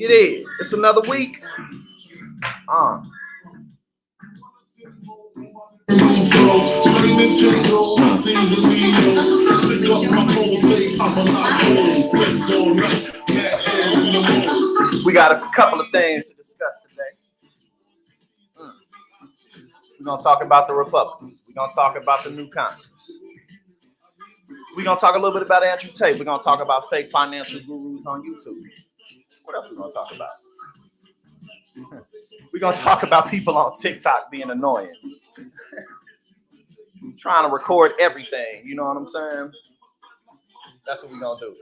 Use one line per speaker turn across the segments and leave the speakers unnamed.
It is. It's another week. We got a couple of things to discuss today. We're going to talk about the Republicans. We're going to talk about the new Congress. We're going to talk a little bit about Andrew Tate. We're going to talk about fake financial gurus on YouTube. What else are we going to talk about? We're going to talk about people on TikTok being annoying. Trying to record everything. You know what I'm saying? That's what we're going to do.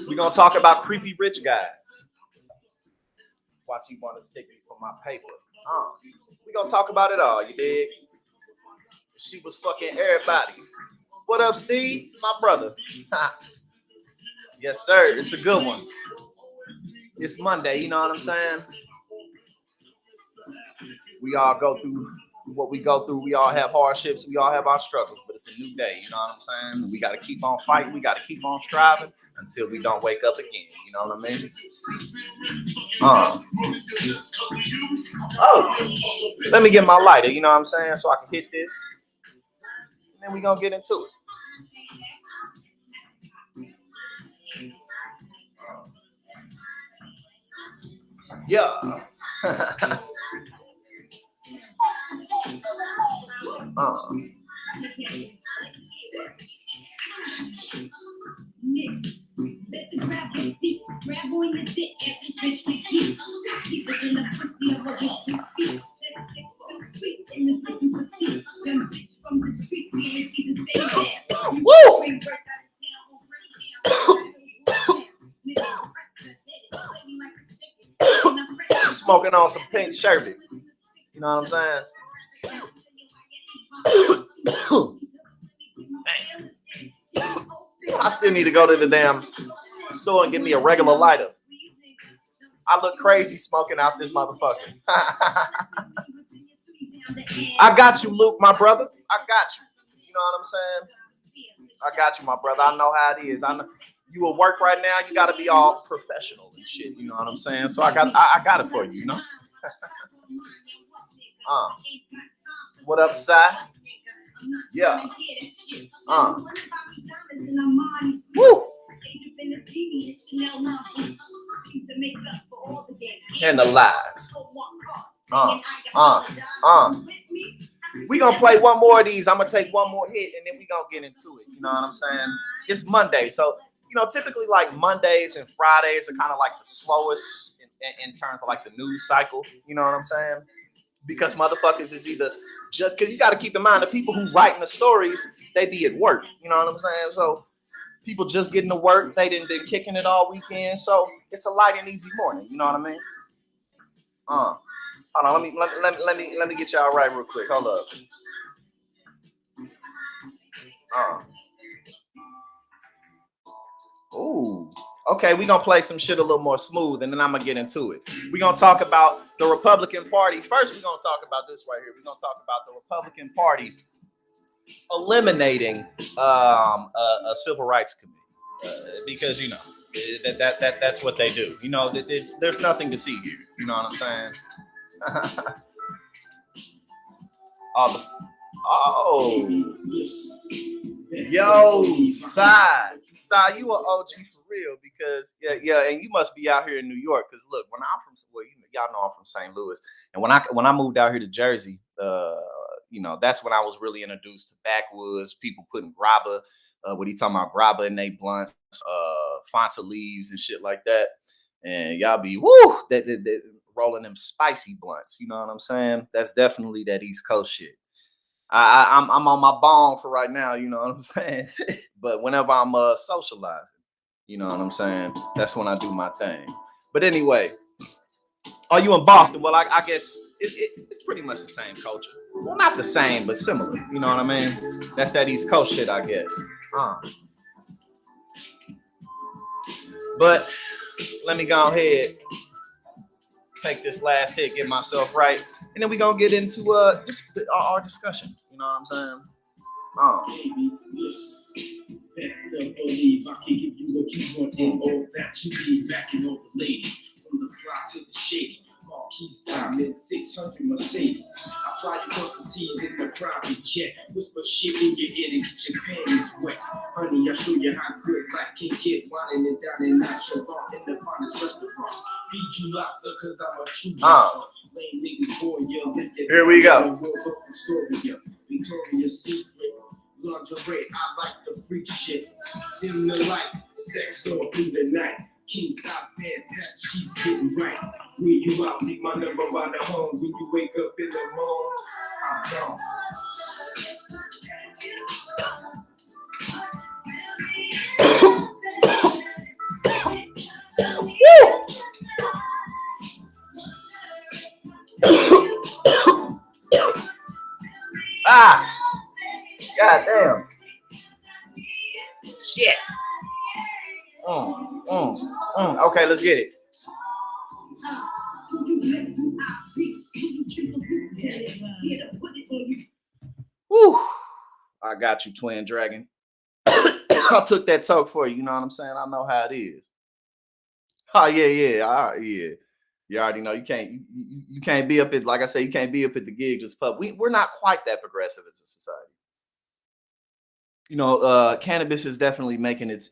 We're going to talk about creepy rich guys. Why she want to stick me for my paper. We're going to talk about it all, you dig? She was fucking everybody. What up, Steve? My brother. Yes, sir. It's a good one. It's Monday, you know what I'm saying? We all go through what we go through. We all have hardships. We all have our struggles, but it's a new day, you know what I'm saying? We got to keep on fighting. We got to keep on striving until we don't wake up again, you know what I mean? Let me get my lighter, you know what I'm saying? So I can hit this. And then we're going to get into it. Yeah. Woo! Smoking on some pink sherbet. You know what I'm saying? I still need to go to the damn store and get me a regular lighter. I look crazy smoking out this motherfucker. I got you, Luke, my brother. I got you. You know what I'm saying? I got you, my brother. I know how it is. I know you at work right now. You got to be all professional and shit. You know what I'm saying? So I got it for you. You know. What up, Si? Yeah. Woo. And the lies. We gonna play one more of these. I'm gonna take one more hit and then we gonna get into it. You know what I'm saying? It's Monday, so you know, typically like Mondays and Fridays are kind of like the slowest in terms of like the news cycle. You know what I'm saying? Because motherfuckers is either just because you got to keep in mind the people who writing the stories, they be at work. You know what I'm saying? So people just getting to work, they didn't been kicking it all weekend, so it's a light and easy morning. You know what I mean? Hold on, let me get y'all right real quick. Hold up. Ooh. Okay, we're going to play some shit a little more smooth, and then I'm going to get into it. We're going to talk about the Republican Party. First, we're going to talk about this right here. We're going to talk about the Republican Party eliminating a civil rights committee because, you know, that's what they do. You know, there's nothing to see here. You know what I'm saying? Yo, Side, you an OG for real because yeah, and you must be out here in New York because look, when I'm from, well, y'all know I'm from St. Louis, and when I moved out here to Jersey, you know, that's when I was really introduced to backwoods people putting grabba, what he talking about, grabba in they blunts, Fanta leaves and shit like that, and y'all be that rolling them spicy blunts. You know what I'm saying? That's definitely that East Coast shit. I'm on my bong for right now, you know what I'm saying? But whenever I'm socializing, you know what I'm saying? That's when I do my thing. But anyway, are you in Boston? Well, I guess it's pretty much the same culture. Well, not the same, but similar. You know what I mean? That's that East Coast shit, I guess. But let me go ahead, take this last hit, get myself right, and then we gonna get into just our discussion. You know what I'm saying?
Best believe I can give you what you want and all that you need. Backing all the ladies from the fly to the shade. Marquis Diamond 600 Mercedes. I fly you across the seas in the private jet. Whisper shit in your ear to get your panties wet. Honey, I'll show you how good life can get. Whining and dining at your bar in the finest restaurant. Feed you lobster cause I'm a true lobster. Lame niggas for you.
Here we go.
Victoria's Secret. Lingerie, I like the freak shit. Dim the lights, sex all through the night. King size pants, she's getting right. When you out, leave my number by the home. When you wake up in the morning, I'm gone.
God damn. Shit. Okay, let's get it. Woo. I got you, Twin Dragon. I took that talk for you. You know what I'm saying? I know how it is. Oh yeah. All right, yeah. You already know you can't be up at, like I say, you can't be up at the gig just pub. We're not quite that progressive as a society. You know, cannabis is definitely making its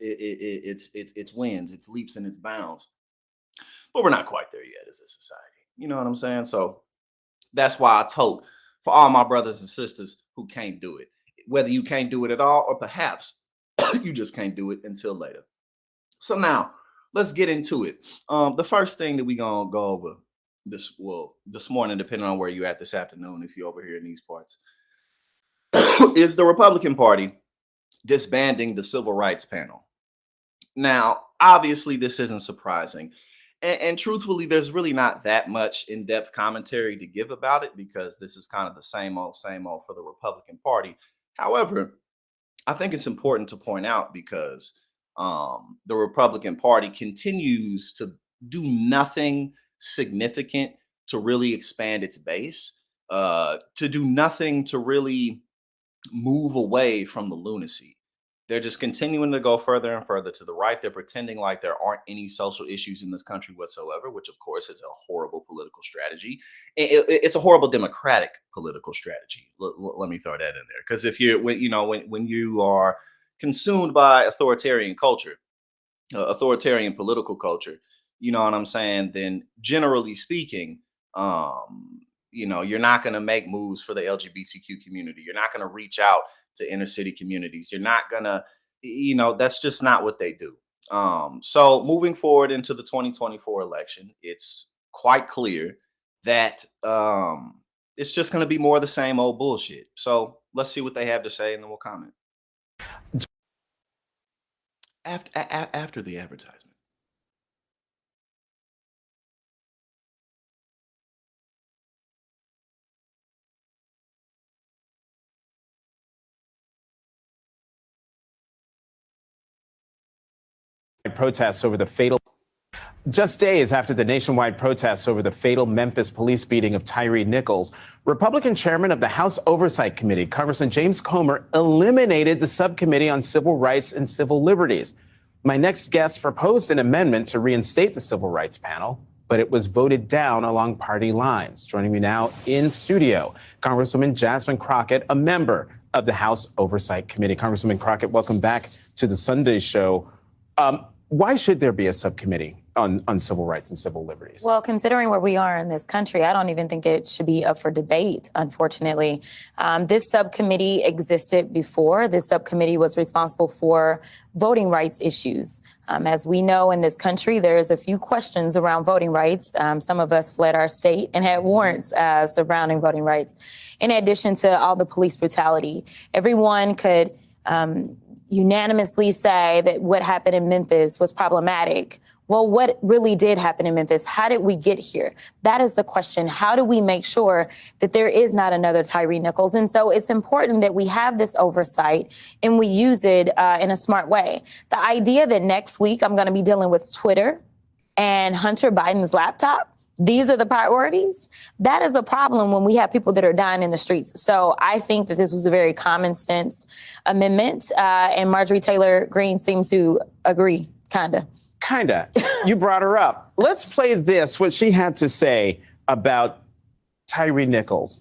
wins, its leaps and its bounds, but we're not quite there yet as a society. You know what I'm saying? So that's why I told for all my brothers and sisters who can't do it, whether you can't do it at all or perhaps you just can't do it until later. So now let's get into it. The first thing that we're gonna go over this morning, depending on where you're at this afternoon, if you're over here in these parts, is the Republican Party disbanding the Civil Rights Panel. Now, obviously, this isn't surprising. And truthfully, there's really not that much in-depth commentary to give about it because this is kind of the same old for the Republican Party. However, I think it's important to point out because the Republican Party continues to do nothing significant to really expand its base, to do nothing to really move away from the lunacy. They're just continuing to go further and further to the right. They're pretending like there aren't any social issues in this country whatsoever, which of course is a horrible political strategy. It's a horrible democratic political strategy. Let me throw that in there, because if you're, when you are consumed by authoritarian culture, authoritarian political culture, you know what I'm saying, then generally speaking, you're not going to make moves for the LGBTQ community. You're not going to reach out to inner city communities. You're not going to, that's just not what they do. So moving forward into the 2024 election, it's quite clear that it's just going to be more of the same old bullshit. So let's see what they have to say and then we'll comment. After the advertisement.
Protests over the fatal. Just days after the nationwide protests over the fatal Memphis police beating of Tyree Nichols, Republican chairman of the House Oversight Committee, Congressman James Comer, eliminated the subcommittee on civil rights and civil liberties. My next guest proposed an amendment to reinstate the civil rights panel, but it was voted down along party lines. Joining me now in studio, Congresswoman Jasmine Crockett, a member of the House Oversight Committee. Congresswoman Crockett, welcome back to the Sunday Show. Why should there be a subcommittee on civil rights and civil liberties?
Well, considering where we are in this country, I don't even think it should be up for debate, unfortunately. This subcommittee existed before. This subcommittee was responsible for voting rights issues. As we know in this country, there's a few questions around voting rights. Some of us fled our state and had warrants surrounding voting rights. In addition to all the police brutality, everyone could unanimously say that what happened in Memphis was problematic well, what really did happen in Memphis? How did we get here? That is the question. How do we make sure that there is not another Tyree Nichols? And so it's important that we have this oversight and we use it in a smart way. The idea that next week I'm going to be dealing with Twitter and Hunter Biden's laptop, these are the priorities. That is a problem when we have people that are dying in the streets. So I think that this was a very common sense amendment. And Marjorie Taylor Greene seems to agree, kinda.
You brought her up. Let's play this, what she had to say about Tyree Nichols.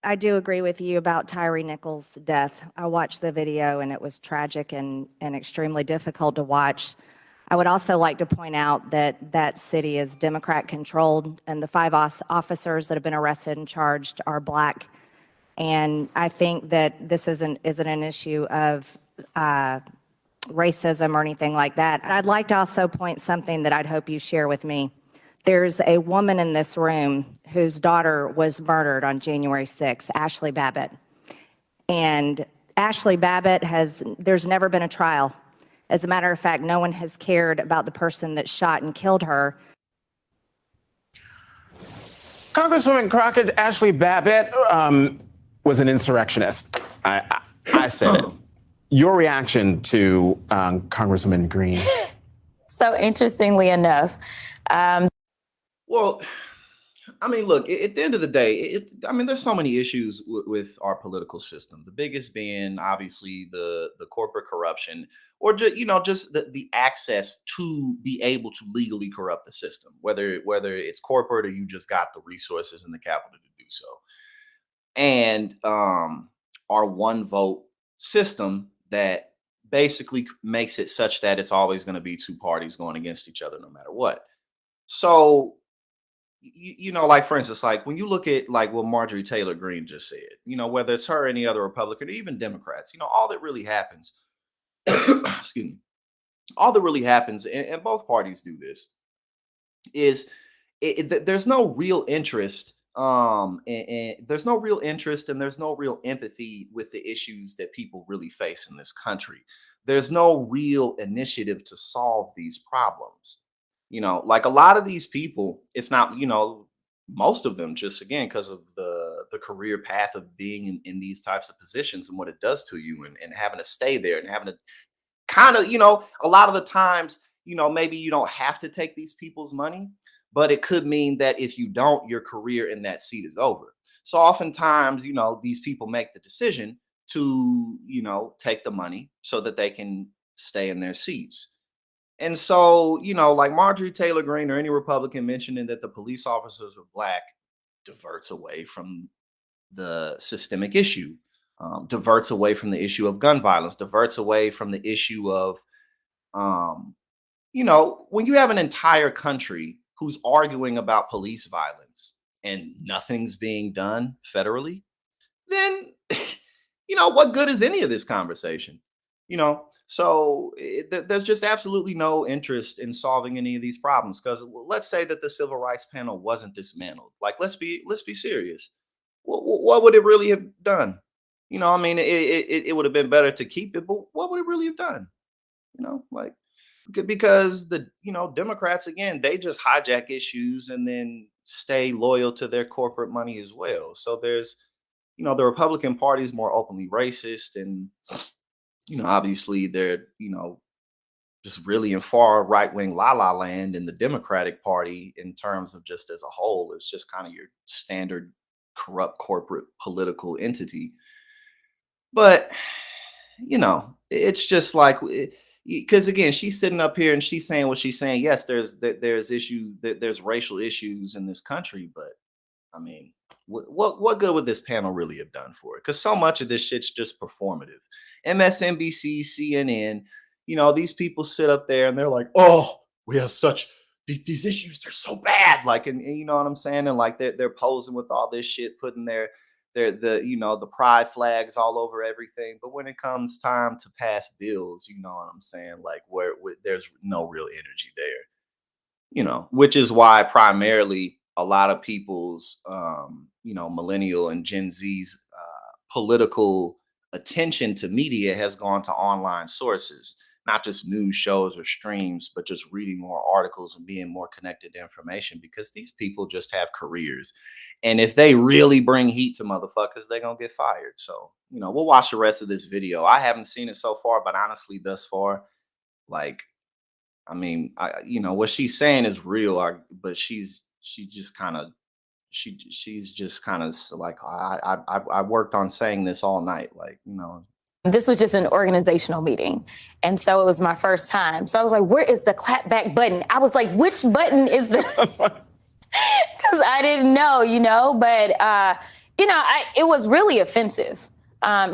I do agree with you about Tyree Nichols' death. I watched the video and it was tragic and extremely difficult to watch. I would also like to point out that that city is Democrat controlled and the 5 officers that have been arrested and charged are Black. And I think that this isn't an issue of racism or anything like that. I'd like to also point something that I'd hope you share with me. There's a woman in this room whose daughter was murdered on January 6th, Ashley Babbitt. And Ashley Babbitt there's never been a trial. As a matter of fact, no one has cared about the person that shot and killed her.
Congresswoman Crockett, Ashley Babbitt was an insurrectionist. I said it. Your reaction to Congresswoman Greene?
So interestingly enough,
well, I mean, look, at the end of the day, there's so many issues with our political system. The biggest being obviously the corporate corruption, or just the access to be able to legally corrupt the system, whether it's corporate or you just got the resources and the capital to do so. And our one vote system that basically makes it such that it's always going to be 2 parties going against each other no matter what. So like, for instance, like when you look at like what Marjorie Taylor Greene just said, whether it's her or any other Republican or even Democrats, all that really happens, excuse me, all that really happens, and both parties do this, is there's no real interest, and there's no real interest and there's no real empathy with the issues that people really face in this country. There's no real initiative to solve these problems. Like a lot of these people, if not, most of them, just again, because of the career path of being in these types of positions and what it does to you and having to stay there and having to kind of, a lot of the times, maybe you don't have to take these people's money, but it could mean that if you don't, your career in that seat is over. So oftentimes, these people make the decision to, take the money so that they can stay in their seats. And so, like Marjorie Taylor Greene or any Republican mentioning that the police officers were Black diverts away from the systemic issue, diverts away from the issue of gun violence, diverts away from the issue of, when you have an entire country who's arguing about police violence and nothing's being done federally, then, what good is any of this conversation? So there's just absolutely no interest in solving any of these problems, because let's say that the civil rights panel wasn't dismantled. Like, let's be serious. What would it really have done? It would have been better to keep it, but what would it really have done? Because the Democrats, again, they just hijack issues and then stay loyal to their corporate money as well. So there's the Republican Party is more openly racist, and obviously they're, just really in far right-wing la-la land in the Democratic Party in terms of just as a whole. It's just kind of your standard corrupt corporate political entity. But, it's just like, because again, she's sitting up here and she's saying what she's saying. Yes, there's issues, there's racial issues in this country, but I mean, what good would this panel really have done for it? Because so much of this shit's just performative. MSNBC, CNN, these people sit up there and they're like, oh, we have such these issues, they're so bad. Like, and you know what I'm saying? And like they're posing with all this shit, putting the pride flags all over everything. But when it comes time to pass bills, you know what I'm saying? Like where there's no real energy there, which is why primarily a lot of people's, millennial and Gen Z's political attention to media has gone to online sources. not just news shows or streams, but just reading more articles and being more connected to information, because these people just have careers. And if they really bring heat to motherfuckers, they're going to get fired. So, we'll watch the rest of this video. I haven't seen it so far, but honestly, thus far, like, I mean, what she's saying is real, but she's just kind of she's just kind of like, I worked on saying this all night, like,
This was just an organizational meeting. And so it was my first time. So I was like, where is the clap back button? I was like, which button is the, because I didn't know, but, it was really offensive.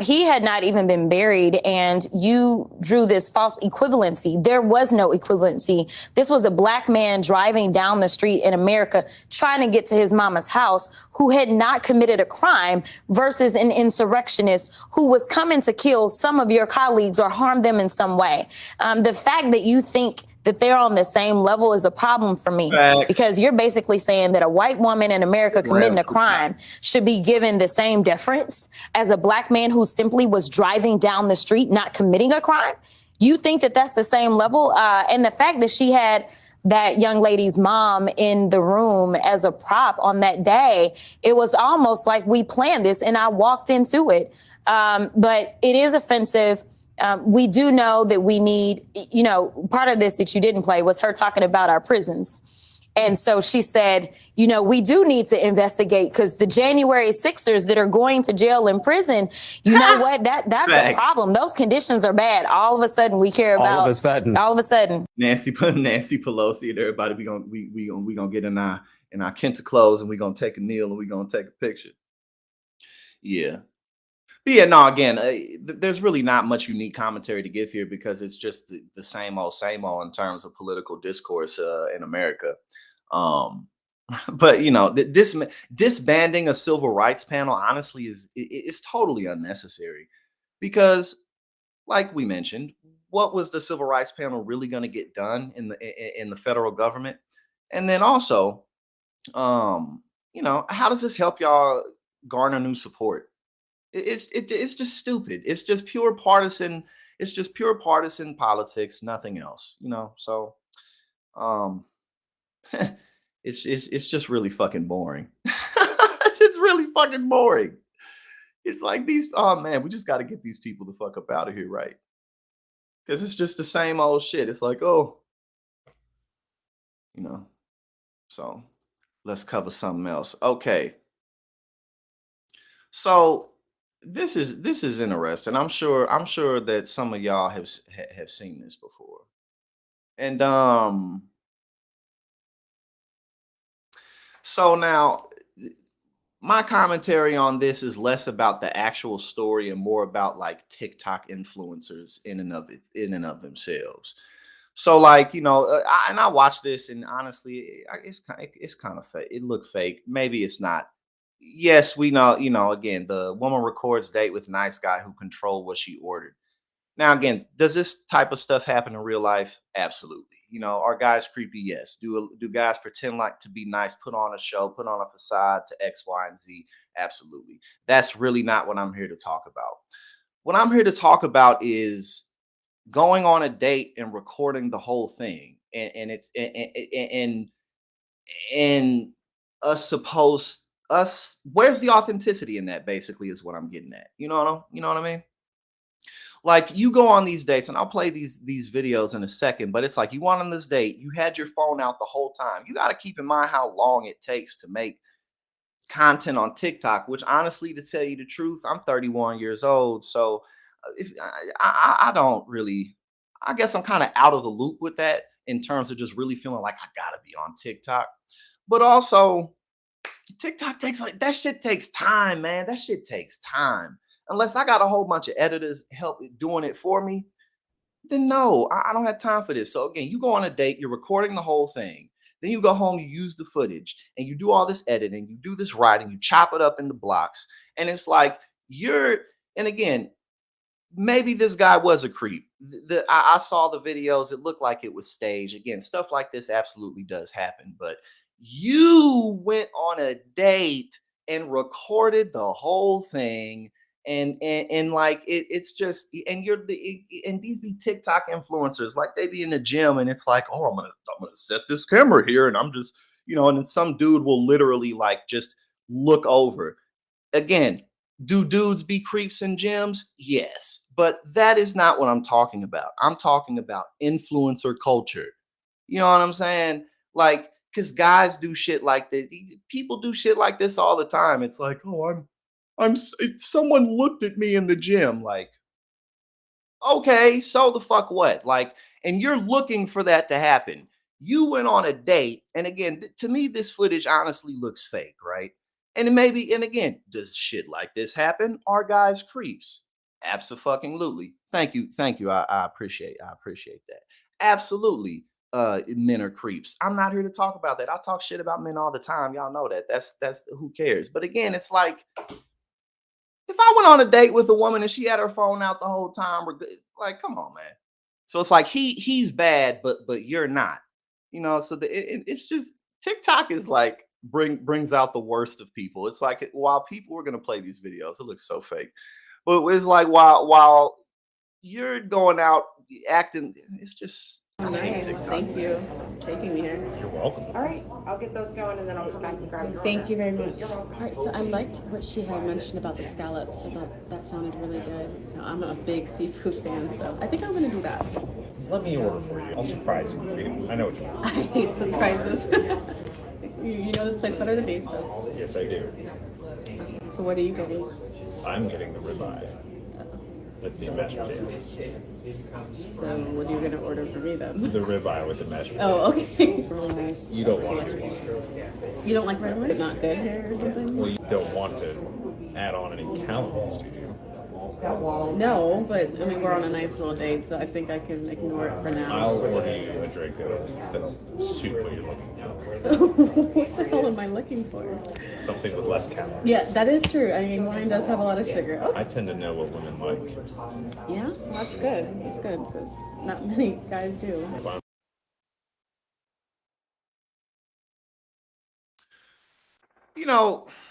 He had not even been buried, and you drew this false equivalency. There was no equivalency. This was a black man driving down the street in America trying to get to his mama's house who had not committed a crime versus an insurrectionist who was coming to kill some of your colleagues or harm them in some way. The fact that you think that they're on the same level is a problem for me. Facts. Because you're basically saying that a white woman in America committing a crime should be given the same deference as a black man who simply was driving down the street, not committing a crime. You think that that's the same level? And the fact that she had that young lady's mom in the room as a prop on that day, it was almost like we planned this and I walked into it. But it is offensive. We do know that we need, part of this that you didn't play was her talking about our prisons. And so she said, we do need to investigate because the January 6ers that are going to jail and prison, you know what? That's a problem. Those conditions are bad. All of a sudden we care about. All of a sudden.
Nancy Pelosi and everybody, we gonna get in our Kenta clothes and we're gonna take a kneel and we're gonna take a picture. Yeah. But yeah, no, again, there's really not much unique commentary to give here because it's just the same old in terms of political discourse in America. But disbanding a civil rights panel honestly is totally unnecessary because, like we mentioned, what was the civil rights panel really going to get done in the federal government? And then also, how does this help y'all garner new support? It's just stupid. It's just pure partisan. It's just pure partisan politics, nothing else. So it's just really fucking boring. It's really fucking boring. It's like we just got to get these people the fuck up out of here, right? Because it's just the same old shit. It's like, so let's cover something else. Okay. So this is interesting. I'm sure that some of y'all have seen this before. And so now my commentary on this is less about the actual story and more about like TikTok influencers in and of themselves. So like, I watched this and honestly, it's kind of fake. It looked fake. Maybe it's not. Yes, we know, again, the woman records date with nice guy who controlled what she ordered. Now, again, does this type of stuff happen in real life? Absolutely. Are guys creepy? Yes. Do guys pretend like to be nice, put on a show, put on a facade to X, Y, and Z? Absolutely. That's really not what I'm here to talk about. What I'm here to talk about is going on a date and recording the whole thing. And where's the authenticity in that, basically, is what I'm getting at. You know what I mean? Like, you go on these dates, and I'll play these videos in a second, but it's like you went on this date, you had your phone out the whole time. You got to keep in mind how long it takes to make content on TikTok, which honestly, to tell you the truth, I'm 31 years old. So if I don't really, I guess I'm kind of out of the loop with that in terms of just really feeling like I got to be on TikTok. But also, TikTok that shit takes time, man. That shit takes time. Unless I got a whole bunch of editors help doing it for me, then no, I don't have time for this. So again, you go on a date, you're recording the whole thing. Then you go home, you use the footage, and you do all this editing, you do this writing, you chop it up into blocks. And it's like and again, maybe this guy was a creep. I saw the videos, it looked like it was staged. Again, stuff like this absolutely does happen, but you went on a date and recorded the whole thing and like it's just, and and these be TikTok influencers, like they be in the gym and it's like, oh, I'm gonna set this camera here and I'm just, and then some dude will literally like just look over. Again, do dudes be creeps in gyms? Yes, but that is not what I'm talking about. I'm talking about influencer culture. You know what I'm saying? Like, because guys do shit like this. People do shit like this all the time. It's like, oh, someone looked at me in the gym. Like, okay, so the fuck what? Like, and you're looking for that to happen. You went on a date, and again, to me, this footage honestly looks fake, right? And maybe, and again, does shit like this happen? Are guys creeps? Absolutely. Thank you, thank you. I appreciate that. Absolutely. Men are creeps. I'm not here to talk about that. I talk shit about men all the time. Y'all know that. That's who cares. But again, it's like, if I went on a date with a woman and she had her phone out the whole time, like, come on, man. So it's like he's bad, but you're not. So it's just, TikTok is like brings out the worst of people. It's like, while people were gonna play these videos, it looks so fake. But it's like, while you're going out acting, it's just,
Nice. Thank you for taking me here.
You're welcome.
All right, I'll get those going and then I'll come back and grab you. Thank you very much. All right, so I liked what she had mentioned about the scallops. I thought that sounded really good. I'm a big seafood fan, so I think I'm gonna do that.
Let me order for you. I'll surprise you. I know what you want.
I hate surprises. You know this place better than me, so.
Yes, I do.
So what are you getting?
I'm getting the ribeye with the mashed potatoes.
So what are you gonna order for me then?
The ribeye with the mashed potatoes.
Oh, okay. Really nice.
You don't want to.
You don't like red wine? Not good here or something?
Well, you don't want to add on any calories, do you?
No, but I mean we're on a nice little date, so I think I can ignore it for now.
I'll order you a drink that'll suit what you're looking for.
What the hell am I looking for?
Something with less calories.
Yeah, that is true. I mean, wine does have a lot of sugar. Oh,
I tend to know what women like.
yeah, that's good. That's good because not many guys do.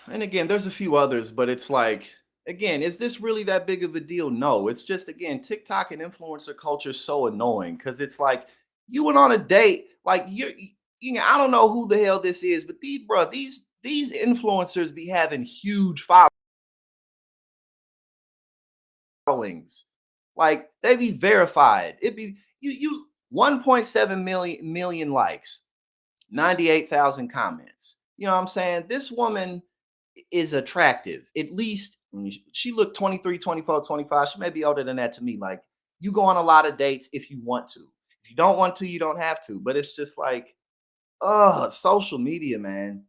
And again, there's a few others, but it's like, again, is this really that big of a deal? No, it's just, again, TikTok and influencer culture is so annoying because it's like, you went on a date, like I don't know who the hell this is, but these influencers be having huge followings, like they be verified. It be you 1.7 million likes, 98,000 comments. You know what I'm saying? This woman is attractive. At least she looked 23, 24, 25. She may be older than that to me. Like, you go on a lot of dates if you want to. If you don't want to, you don't have to. But it's just like, social media, man.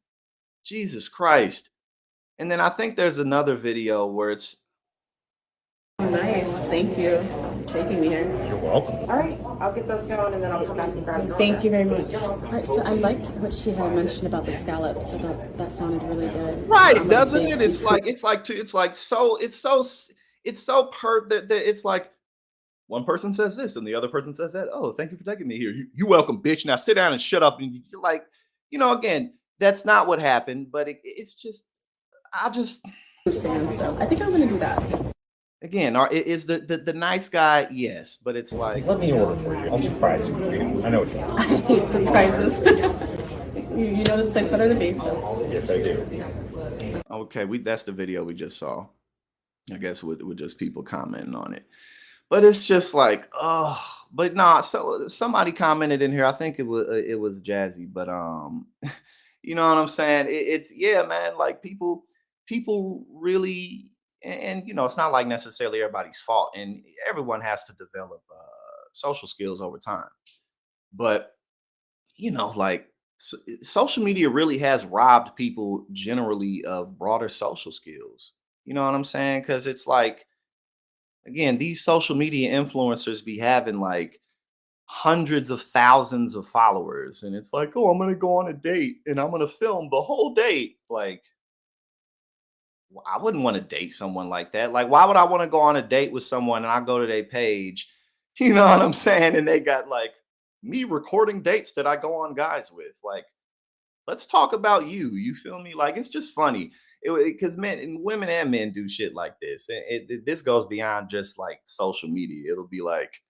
Jesus Christ. And then I think there's another video where it's,
Nice. Thank you for taking me here.
You're welcome.
All right, I'll get those going and then I'll come back and grab you. Thank you very much. All right, so I liked what she had mentioned about the scallops. I thought that sounded really good.
right, doesn't it? It's like one person says this and the other person says that. Oh, thank you for taking me here. You welcome, bitch. Now sit down and shut up. And you're like, again, that's not what happened, but it's just,
I think I'm gonna do that.
Again, is the nice guy? Yes, but it's like,
Let me order for you. I'll surprise you. I know what you want.
I hate surprises. You know this place better than me, so.
Yes, I do.
okay, that's the video we just saw. I guess with just people commenting on it. But it's just like, but nah, so somebody commented in here. I think it was Jazzy, but you know what I'm saying? It's yeah, man, like people really, and it's not like necessarily everybody's fault, and everyone has to develop social skills over time. But like social media really has robbed people generally of broader social skills. You know what I'm saying? Because it's like, again, these social media influencers be having like hundreds of thousands of followers, and it's like, oh, I'm gonna go on a date and I'm gonna film the whole date. Like, I wouldn't want to date someone like that. Like, why would I want to go on a date with someone and I go to their page, you know what I'm saying? And they got like me recording dates that I go on guys with. Like, let's talk about you. You feel me? Like, it's just funny. because men and women and men do shit like this. And this goes beyond just like social media. It'll be like,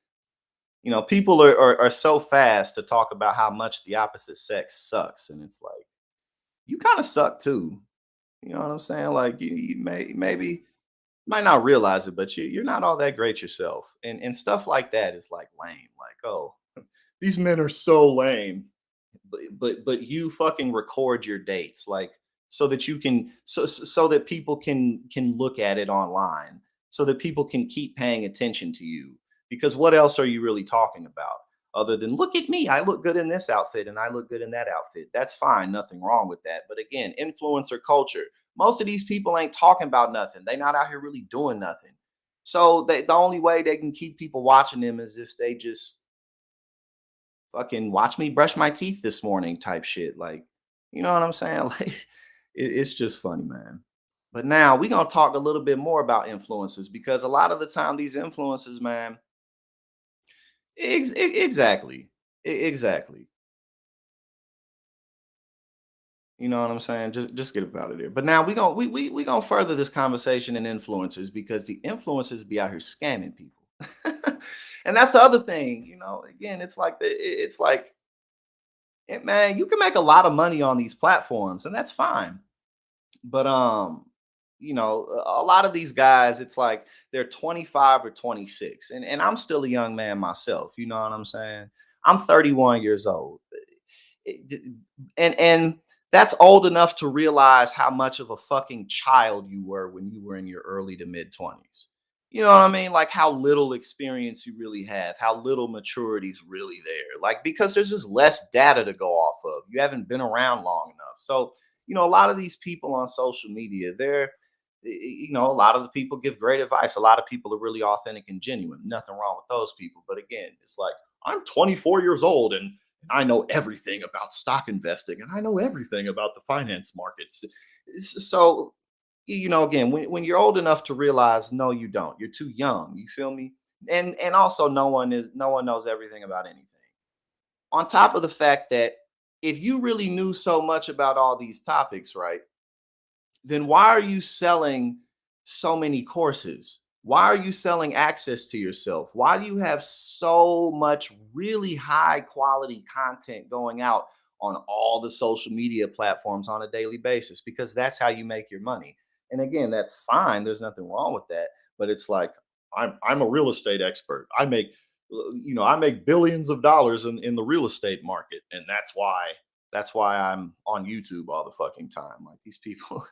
people are so fast to talk about how much the opposite sex sucks, and it's like, you kind of suck too. You know what I'm saying? Like you maybe might not realize it, but you're not all that great yourself, and stuff like that is like lame. Like, oh, these men are so lame, but you fucking record your dates, like, so that you can so that people can look at it online, so that people can keep paying attention to you, because what else are you really talking about other than, look at me, I look good in this outfit and I look good in that outfit? That's fine, nothing wrong with that. But again, influencer culture, most of these people ain't talking about nothing. They not out here really doing nothing. So the only way they can keep people watching them is if they just fucking watch me brush my teeth this morning type shit. Like, you know what I'm saying? Like, it's just funny, man. But now we're going to talk a little bit more about influencers, because a lot of the time these influencers, man, exactly. You know what I'm saying? Just get up out of there. But now we gonna further this conversation in influencers, because the influencers be out here scamming people. And that's the other thing, again, it's like man, you can make a lot of money on these platforms, and that's fine. But a lot of these guys, it's like they're 25 or 26, and I'm still a young man myself. You know what I'm saying? I'm 31 years old, and that's old enough to realize how much of a fucking child you were when you were in your early to mid 20s. You know what I mean? Like, how little experience you really have, how little maturity is really there. Like, because there's just less data to go off of. You haven't been around long enough. So, a lot of these people on social media, a lot of the people give great advice. A lot of people are really authentic and genuine. Nothing wrong with those people. But again, it's like, I'm 24 years old and I know everything about stock investing and I know everything about the finance markets. So, again, when you're old enough to realize, no, you don't. You're too young. You feel me? And also, no one knows everything about anything. On top of the fact that if you really knew so much about all these topics, right, then why are you selling so many courses? Why are you selling access to yourself? Why do you have so much really high quality content going out on all the social media platforms on a daily basis? Because that's how you make your money. And again, that's fine. There's nothing wrong with that. But it's like, I'm a real estate expert. I make billions of dollars in the real estate market. And that's why I'm on YouTube all the fucking time. Like, these people,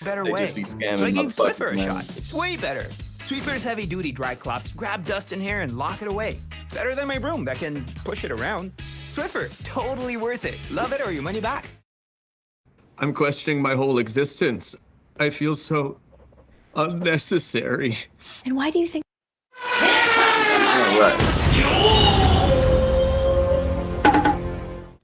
Better
they
way.
just be scamming.
So I gave
motherfuckers,
Swiffer a
man.
shot. It's way better. Swiffer's heavy-duty dry cloths grab dust in hair and lock it away. Better than my broom that can push it around. Swiffer, totally worth it. Love it or your money back.
I'm questioning my whole existence. I feel so unnecessary.
And why do you think?
All right.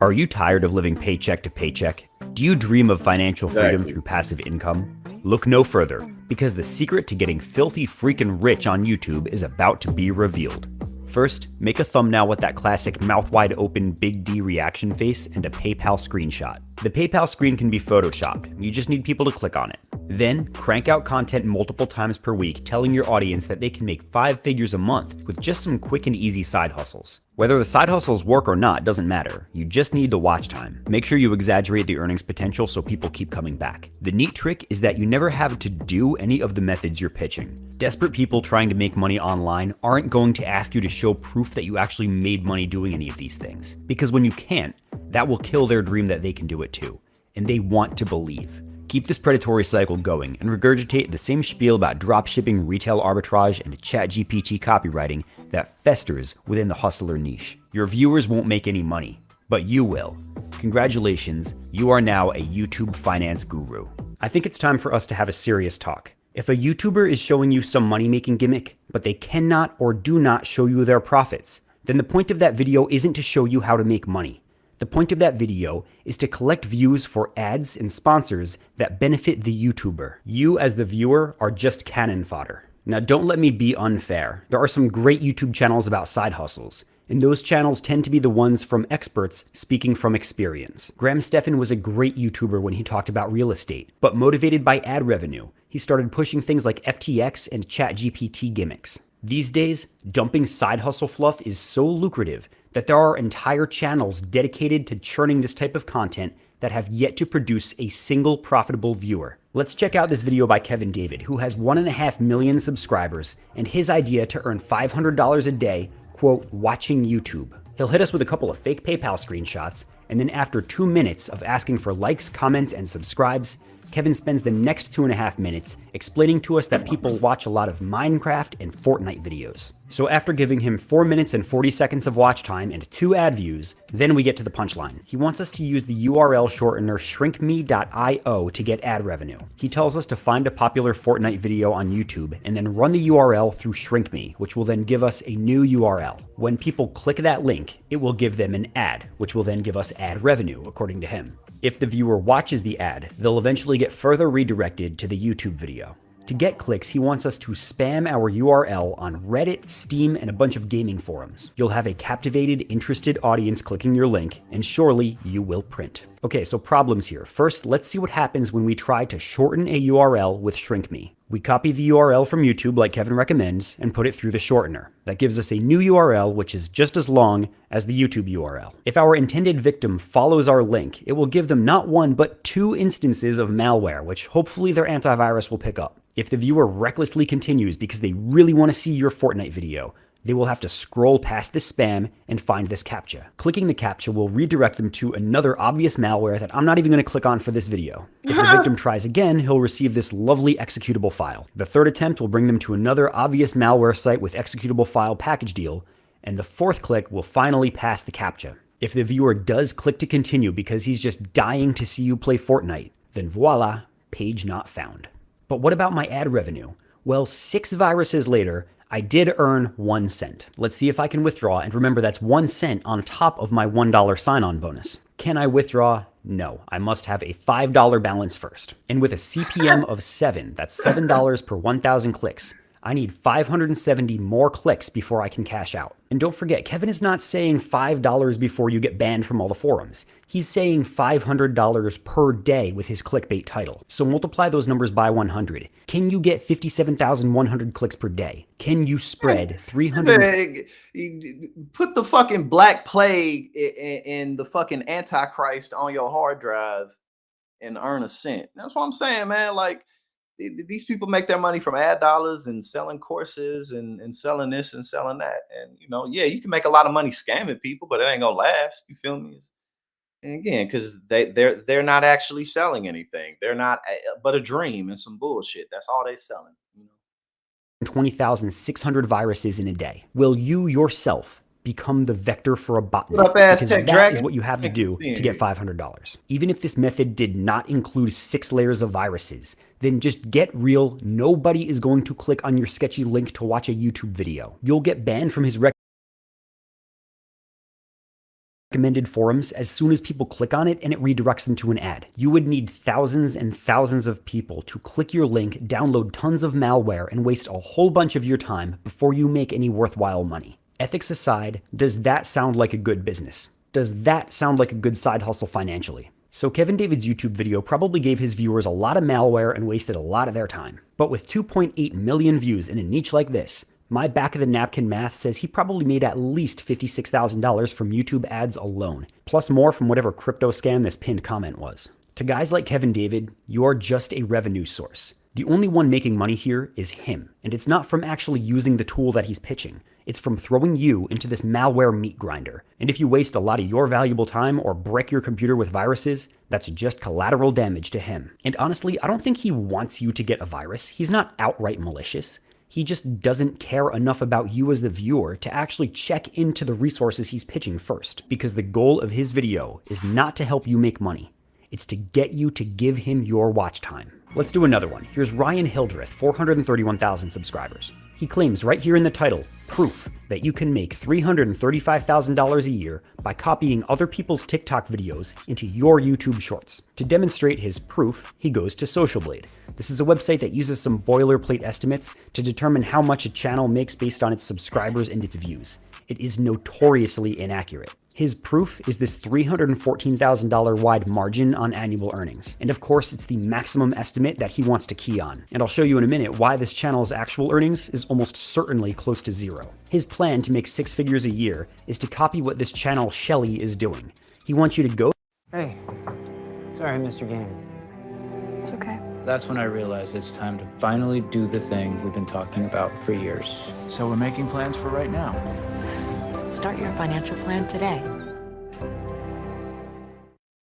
Are you tired of living paycheck to paycheck? Do you dream of financial freedom
Exactly.
through passive income? Look no further, because the secret to getting filthy freaking rich on YouTube is about to be revealed. First, make a thumbnail with that classic mouth wide open Big D reaction face and a PayPal screenshot. The PayPal screen can be photoshopped, you just need people to click on it. Then, crank out content multiple times per week telling your audience that they can make 5 figures a month with just some quick and easy side hustles. Whether the side hustles work or not doesn't matter, you just need the watch time. Make sure you exaggerate the earnings potential so people keep coming back. The neat trick is that you never have to do any of the methods you're pitching. Desperate people trying to make money online aren't going to ask you to show proof that you actually made money doing any of these things. Because when you can't, that will kill their dream that they can do it too. And they want to believe. Keep this predatory cycle going and regurgitate the same spiel about dropshipping, retail arbitrage, and ChatGPT copywriting that festers within the hustler niche. Your viewers won't make any money, but you will. Congratulations, you are now a YouTube finance guru. I think it's time for us to have a serious talk. If a YouTuber is showing you some money-making gimmick, but they cannot or do not show you their profits, then the point of that video isn't to show you how to make money. The point of that video is to collect views for ads and sponsors that benefit the YouTuber. You as the viewer are just cannon fodder. Now don't let me be unfair. There are some great YouTube channels about side hustles, and those channels tend to be the ones from experts speaking from experience. Graham Stephan was a great YouTuber when he talked about real estate, but motivated by ad revenue, he started pushing things like FTX and ChatGPT gimmicks. These days, dumping side hustle fluff is so lucrative that there are entire channels dedicated to churning this type of content that have yet to produce a single profitable viewer. Let's check out this video by Kevin David, who has 1.5 million subscribers, and his idea to earn $500 a day, quote, watching YouTube. He'll hit us with a couple of fake PayPal screenshots, and then after 2 minutes of asking for likes, comments, and subscribes, Kevin spends the next 2.5 minutes explaining to us that people watch a lot of Minecraft and Fortnite videos. So after giving him 4 minutes and 40 seconds of watch time and 2 ad views, then we get to the punchline. He wants us to use the URL shortener shrinkme.io to get ad revenue. He tells us to find a popular Fortnite video on YouTube and then run the URL through shrinkme, which will then give us a new URL. When people click that link, it will give them an ad, which will then give us ad revenue, according to him. If the viewer watches the ad, they'll eventually get further redirected to the YouTube video. To get clicks, he wants us to spam our URL on Reddit, Steam, and a bunch of gaming forums. You'll have a captivated, interested audience clicking your link, and surely you will print. Okay, so problems here. First, let's see what happens when we try to shorten a URL with shrinkme. We copy the URL from YouTube like Kevin recommends and put it through the shortener. That gives us a new URL which is just as long as the YouTube URL. If our intended victim follows our link, it will give them not 1 but 2 instances of malware, which hopefully their antivirus will pick up. If the viewer recklessly continues because they really want to see your Fortnite video, they will have to scroll past this spam and find this CAPTCHA. Clicking the CAPTCHA will redirect them to another obvious malware that I'm not even going to click on for this video. If the victim tries again, he'll receive this lovely executable file. The third attempt will bring them to another obvious malware site with executable file package deal, and the fourth click will finally pass the CAPTCHA. If the viewer does click to continue because he's just dying to see you play Fortnite, then voila, page not found. But what about my ad revenue? Well, 6 viruses later, I did earn 1 cent. Let's see if I can withdraw, and remember that's 1 cent on top of my $1 sign-on bonus. Can I withdraw? No, I must have a $5 balance first. And with a CPM of 7, that's $7 per 1,000 clicks, I need 570 more clicks before I can cash out. And don't forget, Kevin is not saying $5 before you get banned from all the forums. He's saying $500 per day with his clickbait title. So multiply those numbers by 100. Can you get 57,100 clicks per day? Can you spread 300?
Put the fucking Black Plague and the fucking Antichrist on your hard drive and earn a cent. That's what I'm saying, man. Like, these people make their money from ad dollars and selling courses and selling this and selling that. And, you know, yeah, you can make a lot of money scamming people, but it ain't gonna last. You feel me? And again, because they're not actually selling anything. They're not but a dream and some bullshit. That's all they selling. You know?
20,600 viruses in a day. Will you yourself become the vector for a botnet?
What up,
Because
Aztec
that
Dragon?
is what you have to do to get $500. Even if this method did not include 6 layers of viruses, then just get real. Nobody is going to click on your sketchy link to watch a YouTube video. You'll get banned from his recommended forums as soon as people click on it and it redirects them to an ad. You would need thousands and thousands of people to click your link, download tons of malware, and waste a whole bunch of your time before you make any worthwhile money. Ethics aside, does that sound like a good business? Does that sound like a good side hustle financially? So Kevin David's YouTube video probably gave his viewers a lot of malware and wasted a lot of their time. But with 2.8 million views in a niche like this, my back of the napkin math says he probably made at least $56,000 from YouTube ads alone, plus more from whatever crypto scam this pinned comment was. To guys like Kevin David, you're just a revenue source. The only one making money here is him, and it's not from actually using the tool that he's pitching. It's from throwing you into this malware meat grinder. And if you waste a lot of your valuable time or break your computer with viruses, that's just collateral damage to him. And honestly, I don't think he wants you to get a virus. He's not outright malicious. He just doesn't care enough about you as the viewer to actually check into the resources he's pitching first. Because the goal of his video is not to help you make money. It's to get you to give him your watch time. Let's do another one. Here's Ryan Hildreth, 431,000 subscribers. He claims right here in the title, proof that you can make $335,000 a year by copying other people's TikTok videos into your YouTube shorts. To demonstrate his proof, he goes to Social Blade. This is a website that uses some boilerplate estimates to determine how much a channel makes based on its subscribers and its views. It is notoriously inaccurate. His proof is this $314,000 wide margin on annual earnings. And of course, it's the maximum estimate that he wants to key on. And I'll show you in a minute why this channel's actual earnings is almost certainly close to zero. His plan to make 6 figures a year is to copy what this channel Shelly is doing. He wants you to go.
Hey, sorry I missed your game.
It's okay.
That's when I realized it's time to finally do the thing we've been talking about for years. So we're making plans for right now.
Start your financial plan today.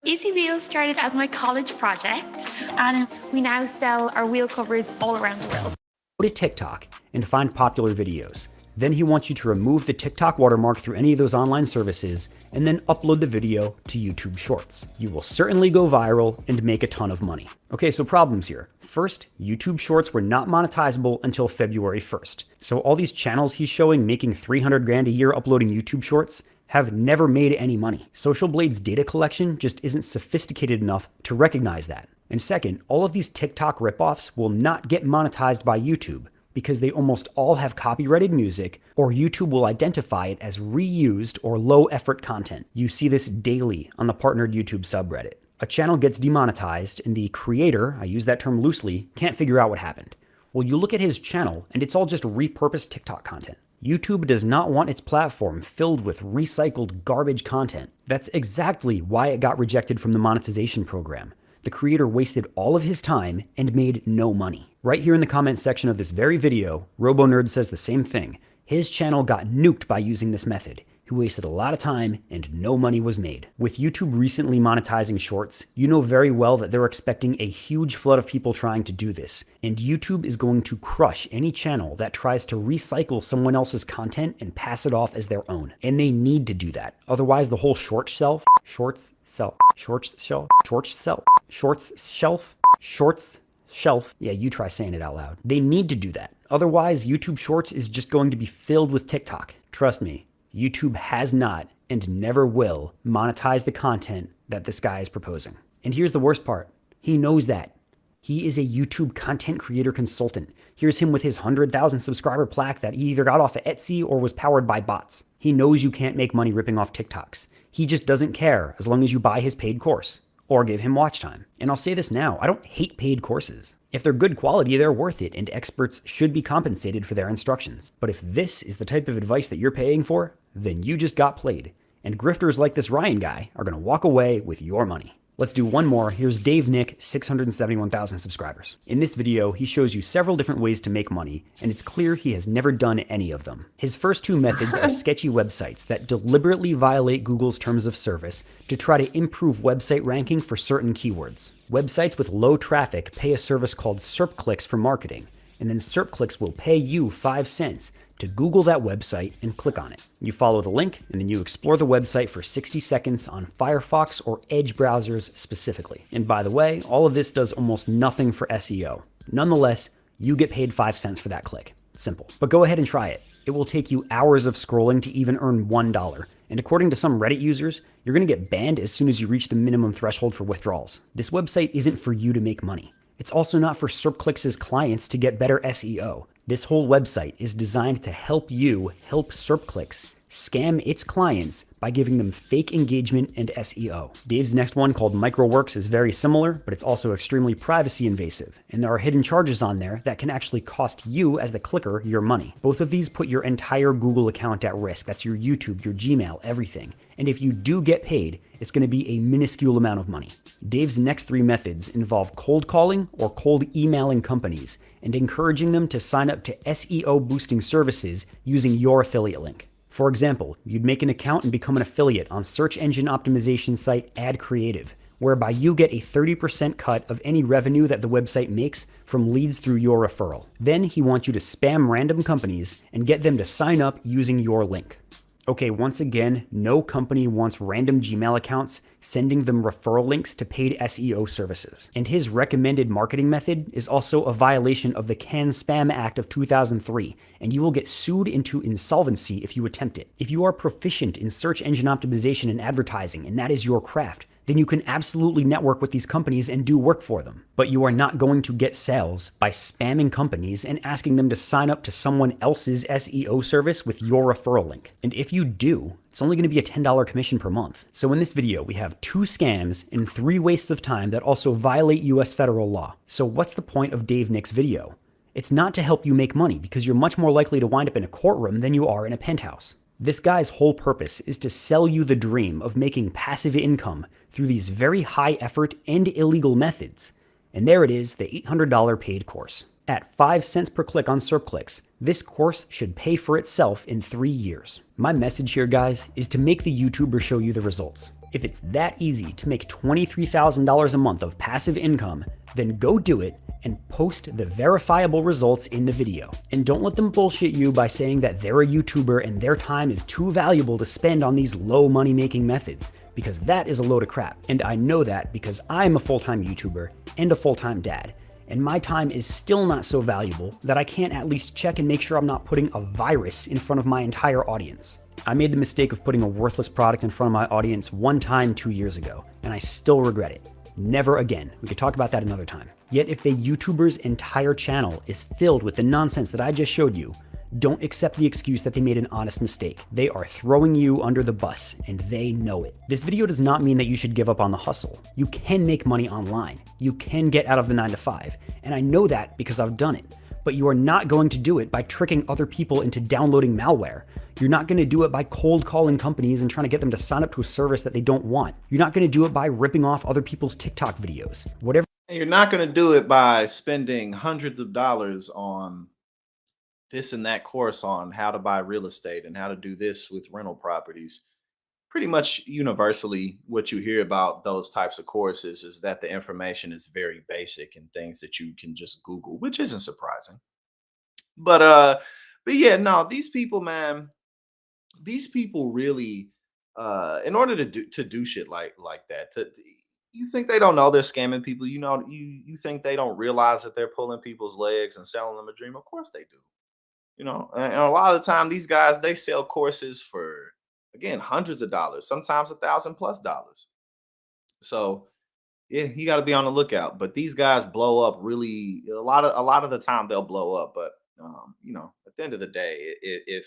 Easy Wheels started as my college project, and we now sell our wheel covers all around the world.
Go to TikTok and find popular videos. Then he wants you to remove the TikTok watermark through any of those online services and then upload the video to YouTube Shorts. You will certainly go viral and make a ton of money. Okay, so problems here. First, YouTube Shorts were not monetizable until February 1st. So all these channels he's showing making 300 grand a year uploading YouTube Shorts have never made any money. Social Blade's data collection just isn't sophisticated enough to recognize that. And second, all of these TikTok ripoffs will not get monetized by YouTube, because they almost all have copyrighted music, or YouTube will identify it as reused or low effort content. You see this daily on the partnered YouTube subreddit. A channel gets demonetized and the creator, I use that term loosely, can't figure out what happened. Well, you look at his channel and it's all just repurposed TikTok content. YouTube does not want its platform filled with recycled garbage content. That's exactly why it got rejected from the monetization program. The creator wasted all of his time and made no money. Right here in the comments section of this very video, RoboNerd says the same thing. His channel got nuked by using this method. He wasted a lot of time and no money was made. With YouTube recently monetizing shorts, you know very well that they're expecting a huge flood of people trying to do this. And YouTube is going to crush any channel that tries to recycle someone else's content and pass it off as their own. And they need to do that. Otherwise, the whole shorts shelf, yeah, you try saying it out loud. They need to do that. Otherwise, YouTube Shorts is just going to be filled with TikTok. Trust me, YouTube has not and never will monetize the content that this guy is proposing. And here's the worst part. He knows that. He is a YouTube content creator consultant. Here's him with his 100,000 subscriber plaque that he either got off of Etsy or was powered by bots. He knows you can't make money ripping off TikToks. He just doesn't care as long as you buy his paid course or give him watch time. And I'll say this now, I don't hate paid courses. If they're good quality, they're worth it, and experts should be compensated for their instructions. But if this is the type of advice that you're paying for, then you just got played. And grifters like this Ryan guy are gonna walk away with your money. Let's do one more. Here's Dave Nick, 671,000 subscribers. In this video, he shows you several different ways to make money, and it's clear he has never done any of them. His first two methods are sketchy websites that deliberately violate Google's terms of service to try to improve website ranking for certain keywords. Websites with low traffic pay a service called SERP clicks for marketing, and then SERP clicks will pay you 5 cents to Google that website and click on it. You follow the link, and then you explore the website for 60 seconds on Firefox or Edge browsers specifically. And by the way, all of this does almost nothing for SEO. Nonetheless, you get paid 5 cents for that click. Simple. But go ahead and try it. It will take you hours of scrolling to even earn $1. And according to some Reddit users, you're gonna get banned as soon as you reach the minimum threshold for withdrawals. This website isn't for you to make money. It's also not for SERPclicks' clients to get better SEO. This whole website is designed to help you help SERPclicks scam its clients by giving them fake engagement and SEO. Dave's next one, called MicroWorks, is very similar, but it's also extremely privacy invasive, and there are hidden charges on there that can actually cost you as the clicker your money. Both of these put your entire Google account at risk. That's your YouTube, your Gmail, everything. And if you do get paid, it's going to be a minuscule amount of money. Dave's next 3 methods involve cold calling or cold emailing companies and encouraging them to sign up to SEO boosting services using your affiliate link. For example, you'd make an account and become an affiliate on search engine optimization site Ad Creative, whereby you get a 30% cut of any revenue that the website makes from leads through your referral. Then he wants you to spam random companies and get them to sign up using your link. Okay, once again, no company wants random Gmail accounts sending them referral links to paid SEO services. And his recommended marketing method is also a violation of the CAN-SPAM Act of 2003, and you will get sued into insolvency if you attempt it. If you are proficient in search engine optimization and advertising, and that is your craft, then you can absolutely network with these companies and do work for them. But you are not going to get sales by spamming companies and asking them to sign up to someone else's SEO service with your referral link. And if you do, it's only going to be a $10 commission per month. So in this video, we have 2 scams and 3 wastes of time that also violate US federal law. So what's the point of Dave Nick's video? It's not to help you make money, because you're much more likely to wind up in a courtroom than you are in a penthouse. This guy's whole purpose is to sell you the dream of making passive income through these very high effort and illegal methods. And there it is, the $800 paid course. At 5 cents per click on SERPclicks, this course should pay for itself in 3 years. My message here, guys, is to make the YouTuber show you the results. If it's that easy to make $23,000 a month of passive income, then go do it and post the verifiable results in the video. And don't let them bullshit you by saying that they're a YouTuber and their time is too valuable to spend on these low money making methods, because that is a load of crap. And I know that because I'm a full-time YouTuber and a full-time dad. And my time is still not so valuable that I can't at least check and make sure I'm not putting a virus in front of my entire audience. I made the mistake of putting a worthless product in front of my audience one time 2 years ago, and I still regret it. Never again. We could talk about that another time. Yet if a YouTuber's entire channel is filled with the nonsense that I just showed you, don't accept the excuse that they made an honest mistake. They are throwing you under the bus, and they know it. This video does not mean that you should give up on the hustle. You can make money online. You can get out of the 9 to 5, and I know that because I've done it. But you are not going to do it by tricking other people into downloading malware. You're not going to do it by cold calling companies and trying to get them to sign up to a service that they don't want. You're not going to do it by ripping off other people's TikTok videos. Whatever.
And you're not going to do it by spending hundreds of dollars on this and that course on how to buy real estate and how to do this with rental properties. Pretty much universally, what you hear about those types of courses is that the information is very basic and things that you can just Google, which isn't surprising. But yeah, no, these people, man, these people really, in order to do shit like that, you think they don't know they're scamming people? You know, you think they don't realize that they're pulling people's legs and selling them a dream? Of course they do. You know, and a lot of the time, these guys, they sell courses for, again, hundreds of dollars, sometimes $1,000+. So yeah, you got to be on the lookout. But these guys blow up really a lot of the time they'll blow up. But you know, at the end of the day, if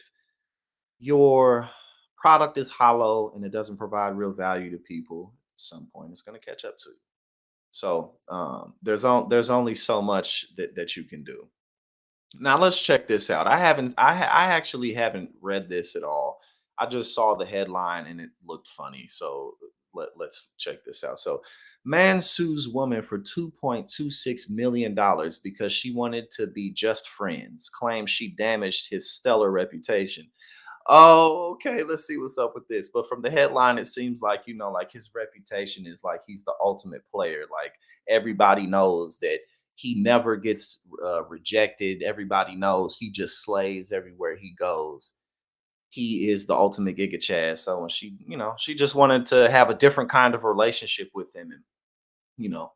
your product is hollow and it doesn't provide real value to people, at some point it's going to catch up to you. So there's only so much that you can do. Now let's check this out. I actually haven't read this at all. I just saw the headline and it looked funny. So let's check this out. So man sues woman for $2.26 million because she wanted to be just friends, claims she damaged his stellar reputation. Oh, okay. Let's see what's up with this. But from the headline, it seems like, you know, like his reputation is like he's the ultimate player. Like everybody knows that he never gets rejected. Everybody knows he just slays everywhere he goes. He is the ultimate Giga Chad. So when she, you know, she just wanted to have a different kind of relationship with him. And, you know,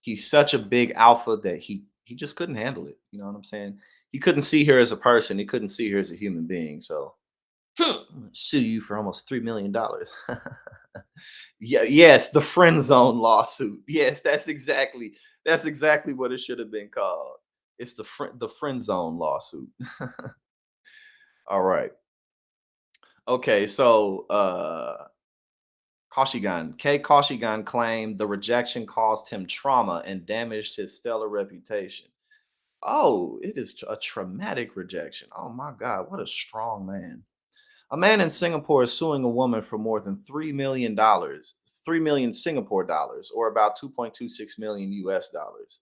he's such a big alpha that he just couldn't handle it. You know what I'm saying? He couldn't see her as a person. He couldn't see her as a human being. So sue you for almost $3 million. Yeah, yes, the friend zone lawsuit. Yes, that's exactly what it should have been called. It's the friend zone lawsuit. All right. Okay, so Koshigan claimed the rejection caused him trauma and damaged his stellar reputation. Oh, it is a traumatic rejection. Oh my God, what a strong man. A man in Singapore is suing a woman for more than $3 million, 3 million Singapore dollars, or about 2.26 million US dollars,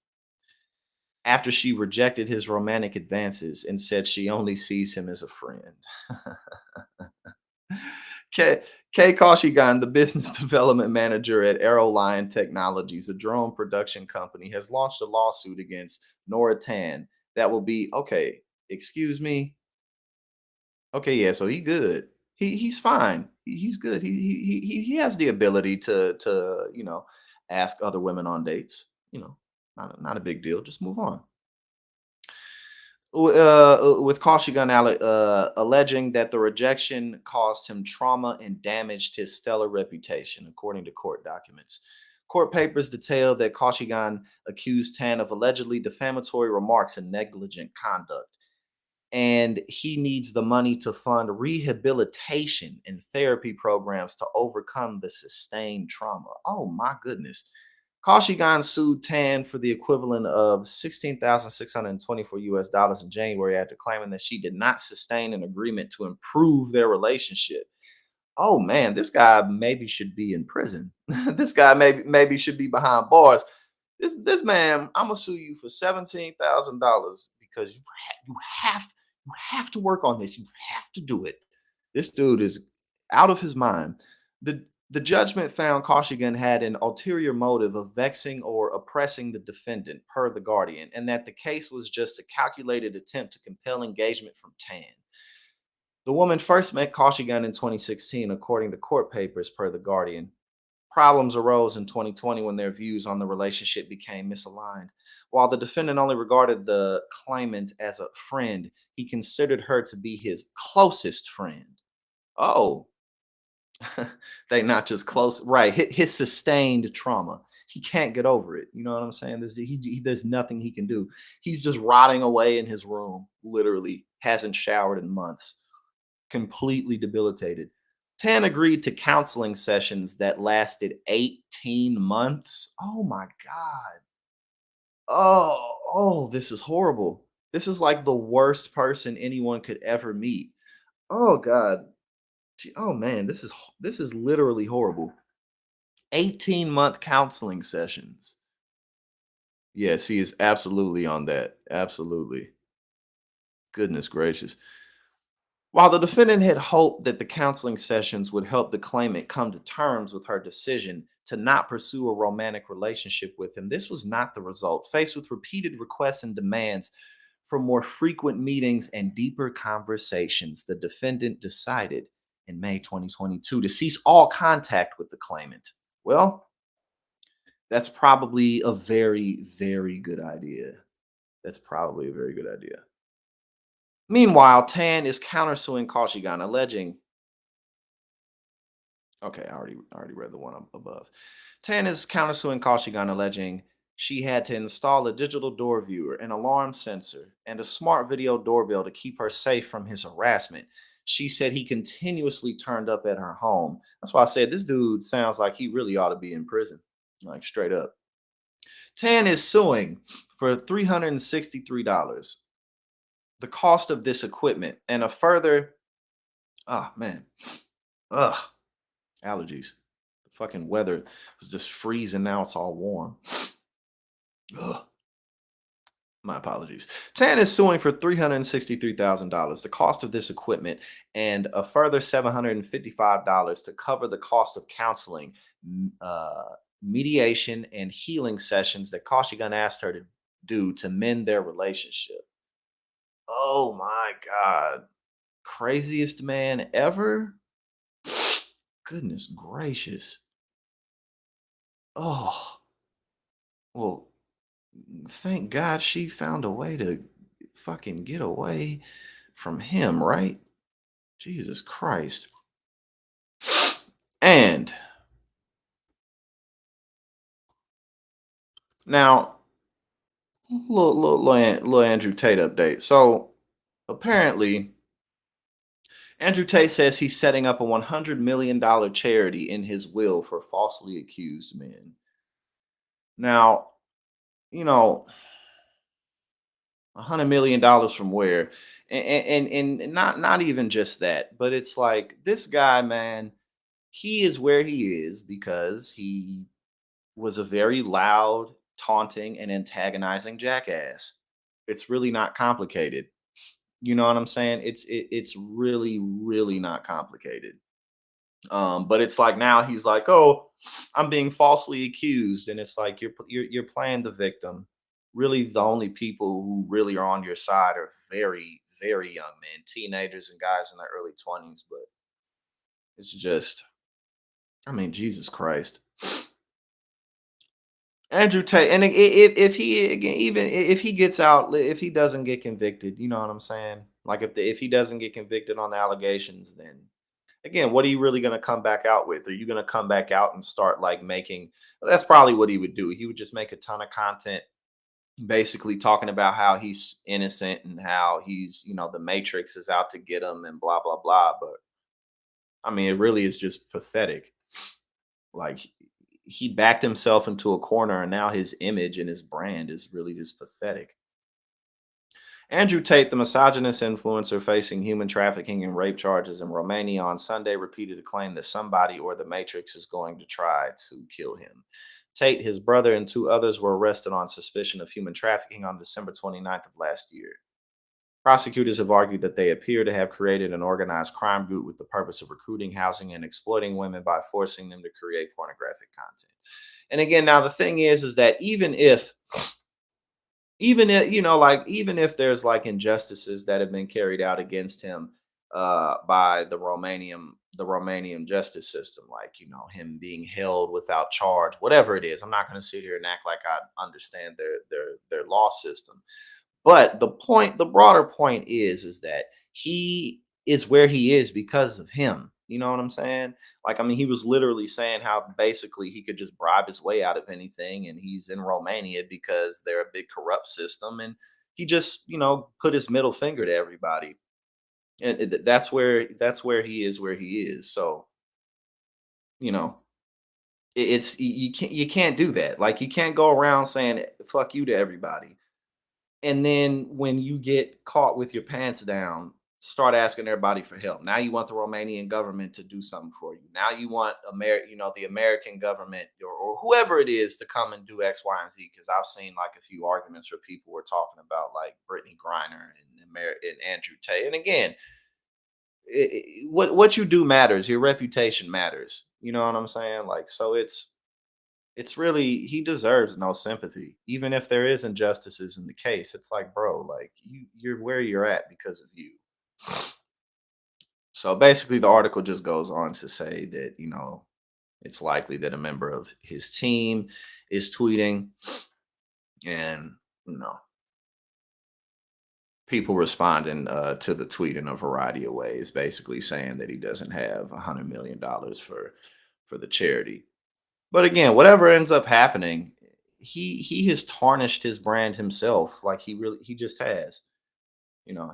after she rejected his romantic advances and said she only sees him as a friend. Kay Koshigan, the business development manager at Aerolion Technologies, a drone production company, has launched a lawsuit against Nora Tan that will be, okay, excuse me. Okay, yeah, so he good. He's fine. He's good. He has the ability to ask other women on dates. Not a big deal. Just move on. With Kashigan alleging that the rejection caused him trauma and damaged his stellar reputation, according to court documents. Court papers detail that Kashigan accused Tan of allegedly defamatory remarks and negligent conduct, and he needs the money to fund rehabilitation and therapy programs to overcome the sustained trauma. Oh my goodness. Kashigan sued Tan for the equivalent of $16,624 in January after claiming that she did not sustain an agreement to improve their relationship. Oh man, this guy maybe should be in prison. This guy maybe should be behind bars. This man, I'm gonna sue you for $17,000 because you have to work on this. You have to do it. This dude is out of his mind. The judgment found Kashigan had an ulterior motive of vexing or oppressing the defendant, per The Guardian, and that the case was just a calculated attempt to compel engagement from Tan. The woman first met Kashigan in 2016, according to court papers, per The Guardian. Problems arose in 2020 when their views on the relationship became misaligned. While the defendant only regarded the claimant as a friend, he considered her to be his closest friend. Oh, they not just close, right? His sustained trauma. He can't get over it. You know what I'm saying? There's nothing he can do. He's just rotting away in his room, literally, hasn't showered in months, completely debilitated. Tan agreed to counseling sessions that lasted 18 months. Oh my God. Oh, this is horrible. This is like the worst person anyone could ever meet. Oh God. Oh man, this is literally horrible. 18-month counseling sessions. Yes, he is absolutely on that. Absolutely. Goodness gracious. While the defendant had hoped that the counseling sessions would help the claimant come to terms with her decision to not pursue a romantic relationship with him, this was not the result. Faced with repeated requests and demands for more frequent meetings and deeper conversations, the defendant decided in May 2022 to cease all contact with the claimant. Well, that's probably a very, very good idea. That's probably a very good idea. Meanwhile, Tan is countersuing Kashigan, alleging. Okay, I already read the one above. Tan is countersuing Kashigan, alleging she had to install a digital door viewer, an alarm sensor, and a smart video doorbell to keep her safe from his harassment. She said he continuously turned up at her home. That's why I said this dude sounds like he really ought to be in prison, like straight up. Tan is suing for $363. The cost of this equipment and a further, oh man, allergies. The fucking weather was just freezing. Now it's all warm. Ugh. My apologies. Tan is suing for $363,000, the cost of this equipment, and a further $755 to cover the cost of counseling, mediation, and healing sessions that Kashigan asked her to do to mend their relationship. Oh my God. Craziest man ever? Goodness gracious. Oh, well, thank God she found a way to fucking get away from him, right? Jesus Christ. And now, little Andrew Tate update. So apparently, Andrew Tate says he's setting up a $100 million charity in his will for falsely accused men. Now, $100 million from where? And not even just that, but it's like this guy, man, he is where he is because he was a very loud, taunting, and antagonizing jackass. It's really not complicated. You know what I'm saying? It's really, really not complicated. But it's like now he's like, oh, I'm being falsely accused, and it's like you're playing the victim. Really, the only people who really are on your side are very, very young men, teenagers and guys in their early 20s. But It's just, I mean, Jesus Christ. Andrew Tate, and if he again, even if he gets out, if he doesn't get convicted, you know what I'm saying? Like if he doesn't get convicted on the allegations, then again, what are you really going to come back out with? Are you going to come back out and start like making? That's probably what he would do. He would just make a ton of content, basically talking about how he's innocent and how he's, the Matrix is out to get him and blah blah blah. But I mean, it really is just pathetic. Like he backed himself into a corner and now his image and his brand is really just pathetic. Andrew Tate, the misogynist influencer facing human trafficking and rape charges in Romania on Sunday, repeated a claim that somebody or the Matrix is going to try to kill him. Tate, his brother, and 2 others were arrested on suspicion of human trafficking on December 29th of last year. Prosecutors have argued that they appear to have created an organized crime group with the purpose of recruiting, housing, and exploiting women by forcing them to create pornographic content. And again, now the thing is that even if even if there's like injustices that have been carried out against him by the Romanian justice system, like him being held without charge, whatever it is, I'm not going to sit here and act like I understand their law system. But the broader point is that he is where he is because of him. You know what I'm saying? Like, I mean, he was literally saying how basically he could just bribe his way out of anything. And he's in Romania because they're a big corrupt system. And he just, put his middle finger to everybody. And that's where he is where he is. So, you can't do that. Like, you can't go around saying fuck you to everybody. And then when you get caught with your pants down, start asking everybody for help. Now you want the Romanian government to do something for you. Now you want the American government or whoever it is to come and do X, Y, and Z. Because I've seen like a few arguments where people were talking about like Brittany Griner and Andrew Tate. And again, what you do matters. Your reputation matters. You know what I'm saying? Like, so it's really, he deserves no sympathy, even if there is injustices in the case. It's like, bro, like you're where you're at because of you. So basically the article just goes on to say that, it's likely that a member of his team is tweeting, and, people responding to the tweet in a variety of ways, basically saying that he doesn't have $100 million for the charity. But again, whatever ends up happening, he has tarnished his brand himself. Like he just has.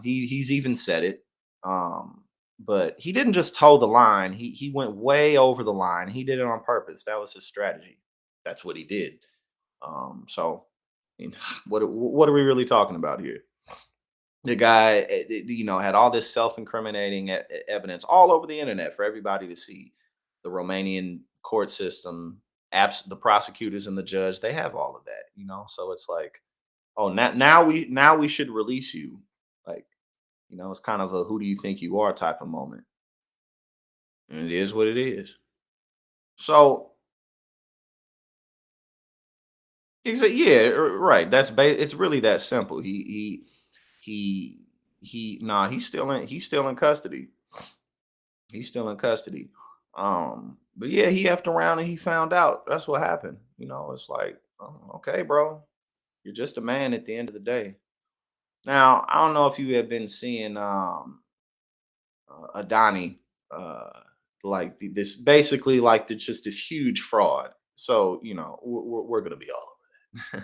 He's even said it. But he didn't just toe the line. He went way over the line. He did it on purpose. That was his strategy. That's what he did. So, I mean, what are we really talking about here? The guy, had all this self-incriminating evidence all over the internet for everybody to see. The Romanian court system, the prosecutors and the judge, they have all of that, so it's like, oh, now we should release you. Like, it's kind of a who do you think you are type of moment. And it is what it is. So yeah, right. It's really that simple. He's still in custody. He's still in custody. But yeah, he effed around and he found out. That's what happened. It's like, oh, okay, bro, you're just a man at the end of the day. Now, I don't know if you have been seeing Adani, like this, basically like just this huge fraud. So, we're going to be all over that.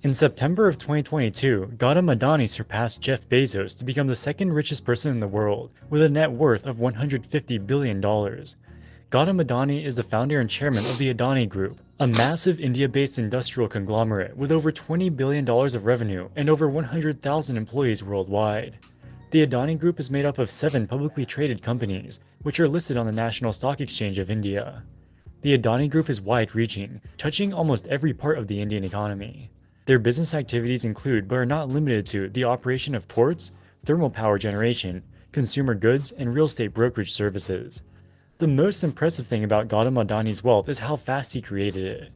In September of 2022, Gautam Adani surpassed Jeff Bezos to become the second richest person in the world, with a net worth of $150 billion. Gautam Adani is the founder and chairman of the Adani Group, a massive India-based industrial conglomerate with over $20 billion of revenue and over 100,000 employees worldwide. The Adani Group is made up of 7 publicly traded companies, which are listed on the National Stock Exchange of India. The Adani Group is wide-reaching, touching almost every part of the Indian economy. Their business activities include, but are not limited to, the operation of ports, thermal power generation, consumer goods, and real estate brokerage services. The most impressive thing about Gautam Adani's wealth is how fast he created it.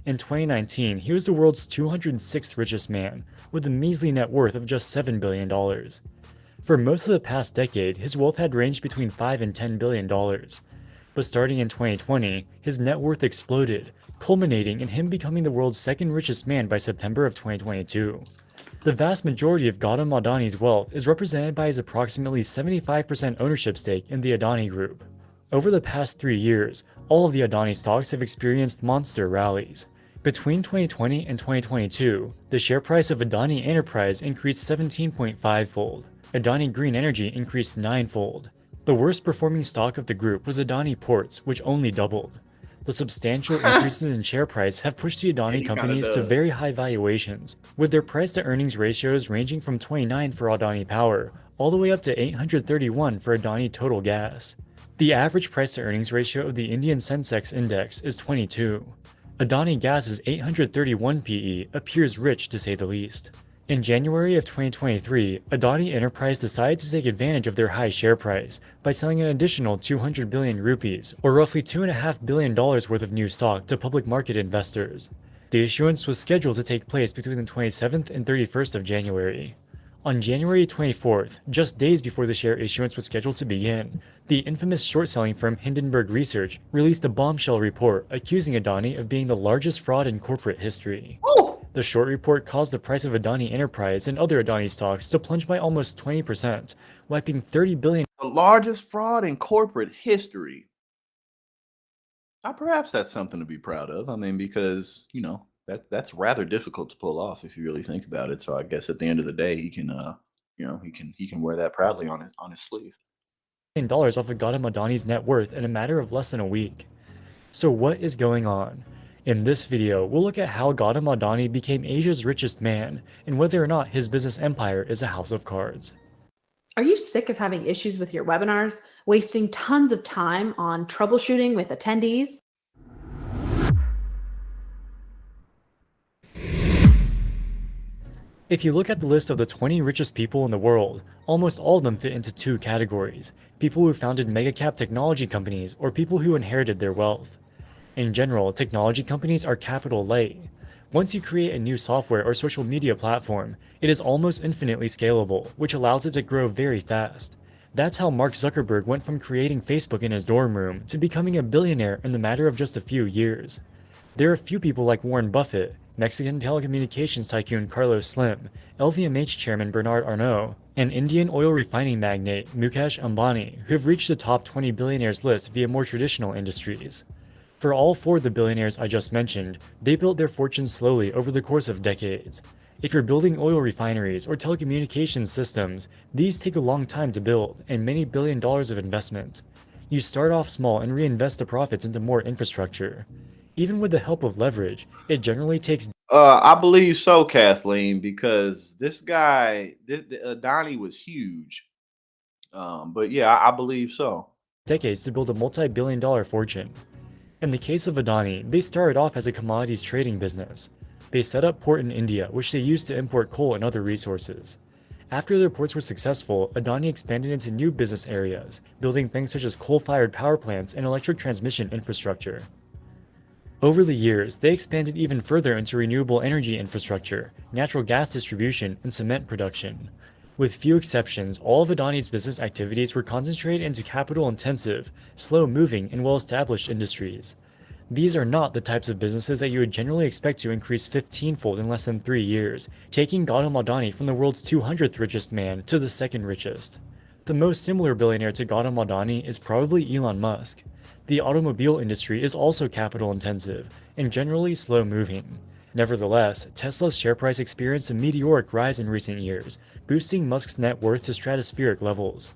In 2019, he was the world's 206th richest man, with a measly net worth of just $7 billion. For most of the past decade, his wealth had ranged between $5 and $10 billion. But starting in 2020, his net worth exploded, culminating in him becoming the world's second richest man by September of 2022. The vast majority of Gautam Adani's wealth is represented by his approximately 75% ownership stake in the Adani Group. Over the past 3 years, all of the Adani stocks have experienced monster rallies. Between 2020 and 2022, the share price of Adani Enterprise increased 17.5-fold. Adani Green Energy increased 9-fold. The worst performing stock of the group was Adani Ports, which only doubled. The substantial increases in share price have pushed the Adani companies to very high valuations, with their price-to-earnings ratios ranging from 29 for Adani Power, all the way up to 831 for Adani Total Gas. The average price-to-earnings ratio of the Indian Sensex index is 22. Adani Gas's 831 PE appears rich to say the least. In January of 2023, Adani Enterprise decided to take advantage of their high share price by selling an additional 200 billion rupees, or roughly $2.5 billion worth of new stock to public market investors. The issuance was scheduled to take place between the 27th and 31st of January. On January 24th, just days before the share issuance was scheduled to begin, the infamous short-selling firm Hindenburg Research released a bombshell report accusing Adani of being the largest fraud in corporate history. The short report caused the price of Adani Enterprise and other Adani stocks to plunge by almost 20%, wiping $30 billion.
The largest fraud in corporate history. Perhaps that's something to be proud of. I mean, because, you know, that's rather difficult to pull off if you really think about it. So I guess at the end of the day, he can, you know, he can wear that proudly on his sleeve.
Dollars off of Gautam Adani's net worth in a matter of less than a week. So what is going on? In this video, we'll look at how Gautam Adani became Asia's richest man and whether or not his business empire is a house of cards.
Are you sick of having issues with your webinars, wasting tons of time on troubleshooting with attendees?
If you look at the list of the 20 richest people in the world, almost all of them fit into two categories: people who founded mega-cap technology companies or people who inherited their wealth. In general, technology companies are capital light. Once you create a new software or social media platform, it is almost infinitely scalable, which allows it to grow very fast. That's how Mark Zuckerberg went from creating Facebook in his dorm room to becoming a billionaire in the matter of just a few years. There are few people like Warren Buffett, Mexican telecommunications tycoon Carlos Slim, LVMH chairman Bernard Arnault, and Indian oil refining magnate Mukesh Ambani who have reached the top 20 billionaires list via more traditional industries. For all four of the billionaires I just mentioned, they built their fortunes slowly over the course of decades. If you're building oil refineries or telecommunications systems, these take a long time to build and many $billion of investment. You start off small and reinvest the profits into more infrastructure. Even with the help of leverage, it generally takes
I believe so, Kathleen, because this guy, Adani was huge. But yeah, I believe so.
Decades to build a multi-billion-dollar fortune. In the case of Adani, they started off as a commodities trading business. They set up port in India, which they used to import coal and other resources. After their ports were successful, Adani expanded into new business areas, building things such as coal-fired power plants and electric transmission infrastructure. Over the years, they expanded even further into renewable energy infrastructure, natural gas distribution, and cement production. With few exceptions, all of Adani's business activities were concentrated into capital-intensive, slow-moving, and well-established industries. These are not the types of businesses that you would generally expect to increase 15-fold in less than 3 years, taking Gautam Adani from the world's 200th richest man to the second richest. The most similar billionaire to Gautam Adani is probably Elon Musk. The automobile industry is also capital-intensive and generally slow-moving. Nevertheless, Tesla's share price experienced a meteoric rise in recent years, boosting Musk's net worth to stratospheric levels.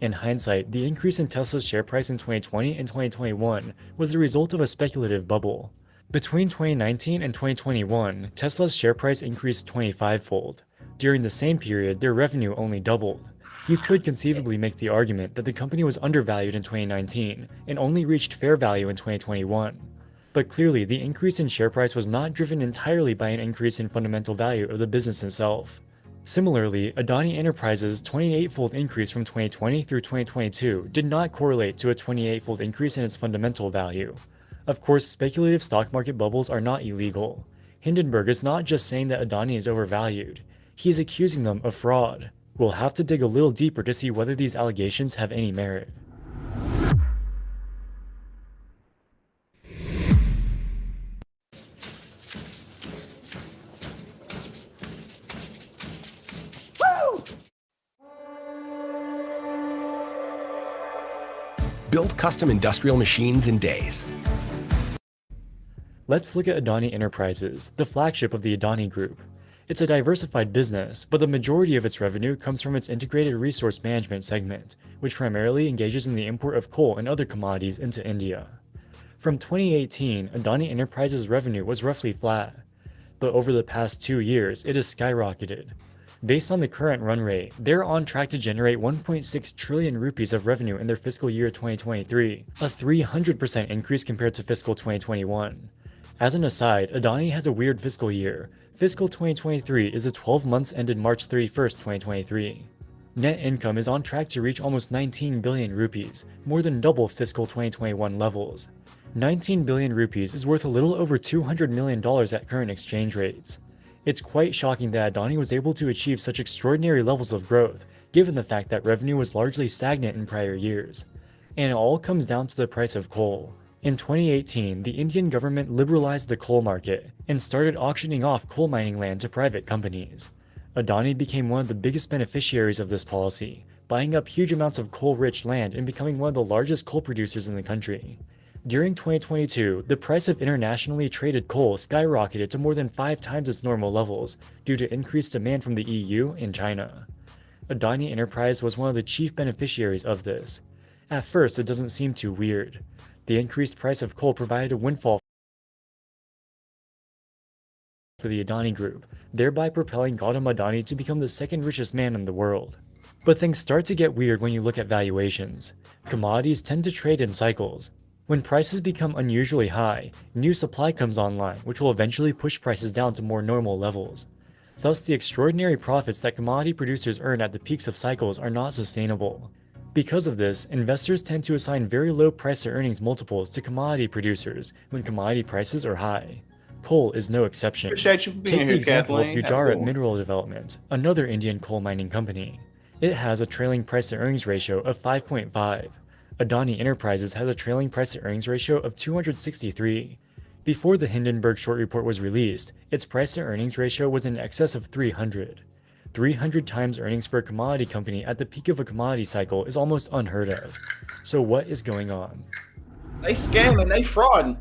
In hindsight, the increase in Tesla's share price in 2020 and 2021 was the result of a speculative bubble. Between 2019 and 2021, Tesla's share price increased 25-fold. During the same period, their revenue only doubled. You could conceivably make the argument that the company was undervalued in 2019 and only reached fair value in 2021. But clearly, the increase in share price was not driven entirely by an increase in fundamental value of the business itself. Similarly, Adani Enterprises' 28-fold increase from 2020 through 2022 did not correlate to a 28-fold increase in its fundamental value. Of course, speculative stock market bubbles are not illegal. Hindenburg is not just saying that Adani is overvalued, he is accusing them of fraud. We'll have to dig a little deeper to see whether these allegations have any merit.
Build custom industrial machines in days.
Let's look at Adani Enterprises, the flagship of the Adani Group. It's a diversified business, but the majority of its revenue comes from its integrated resource management segment, which primarily engages in the import of coal and other commodities into India. From 2018, Adani Enterprises' revenue was roughly flat, but over the past 2 years, it has skyrocketed. Based on the current run rate, they're on track to generate 1.6 trillion rupees of revenue in their fiscal year 2023, a 300% increase compared to fiscal 2021. As an aside, Adani has a weird fiscal year. Fiscal 2023 is the 12 months ended March 31st, 2023. Net income is on track to reach almost 19 billion rupees, more than double fiscal 2021 levels. 19 billion rupees is worth a little over $200 million at current exchange rates. It's quite shocking that Adani was able to achieve such extraordinary levels of growth, given the fact that revenue was largely stagnant in prior years. And it all comes down to the price of coal. In 2018, the Indian government liberalized the coal market and started auctioning off coal mining land to private companies. Adani became one of the biggest beneficiaries of this policy, buying up huge amounts of coal-rich land and becoming one of the largest coal producers in the country. During 2022, the price of internationally traded coal skyrocketed to more than 5 times its normal levels due to increased demand from the EU and China. Adani Enterprise was one of the chief beneficiaries of this. At first, it doesn't seem too weird. The increased price of coal provided a windfall for the Adani Group, thereby propelling Gautam Adani to become the second richest man in the world. But things start to get weird when you look at valuations. Commodities tend to trade in cycles. When prices become unusually high, new supply comes online, which will eventually push prices down to more normal levels. Thus, the extraordinary profits that commodity producers earn at the peaks of cycles are not sustainable. Because of this, investors tend to assign very low price-to-earnings multiples to commodity producers when commodity prices are high. Coal is no exception.
Appreciate you being
Take the
here,
example of
Kathleen. Have a
Gujarat
good one.
Mineral Development, another Indian coal mining company. It has a trailing price-to-earnings ratio of 5.5. Adani Enterprises has a trailing price-to-earnings ratio of 263. Before the Hindenburg short report was released, its price-to-earnings ratio was in excess of 300. 300 times earnings for a commodity company at the peak of a commodity cycle is almost unheard of. So what is going on?
They scamming, they frauding.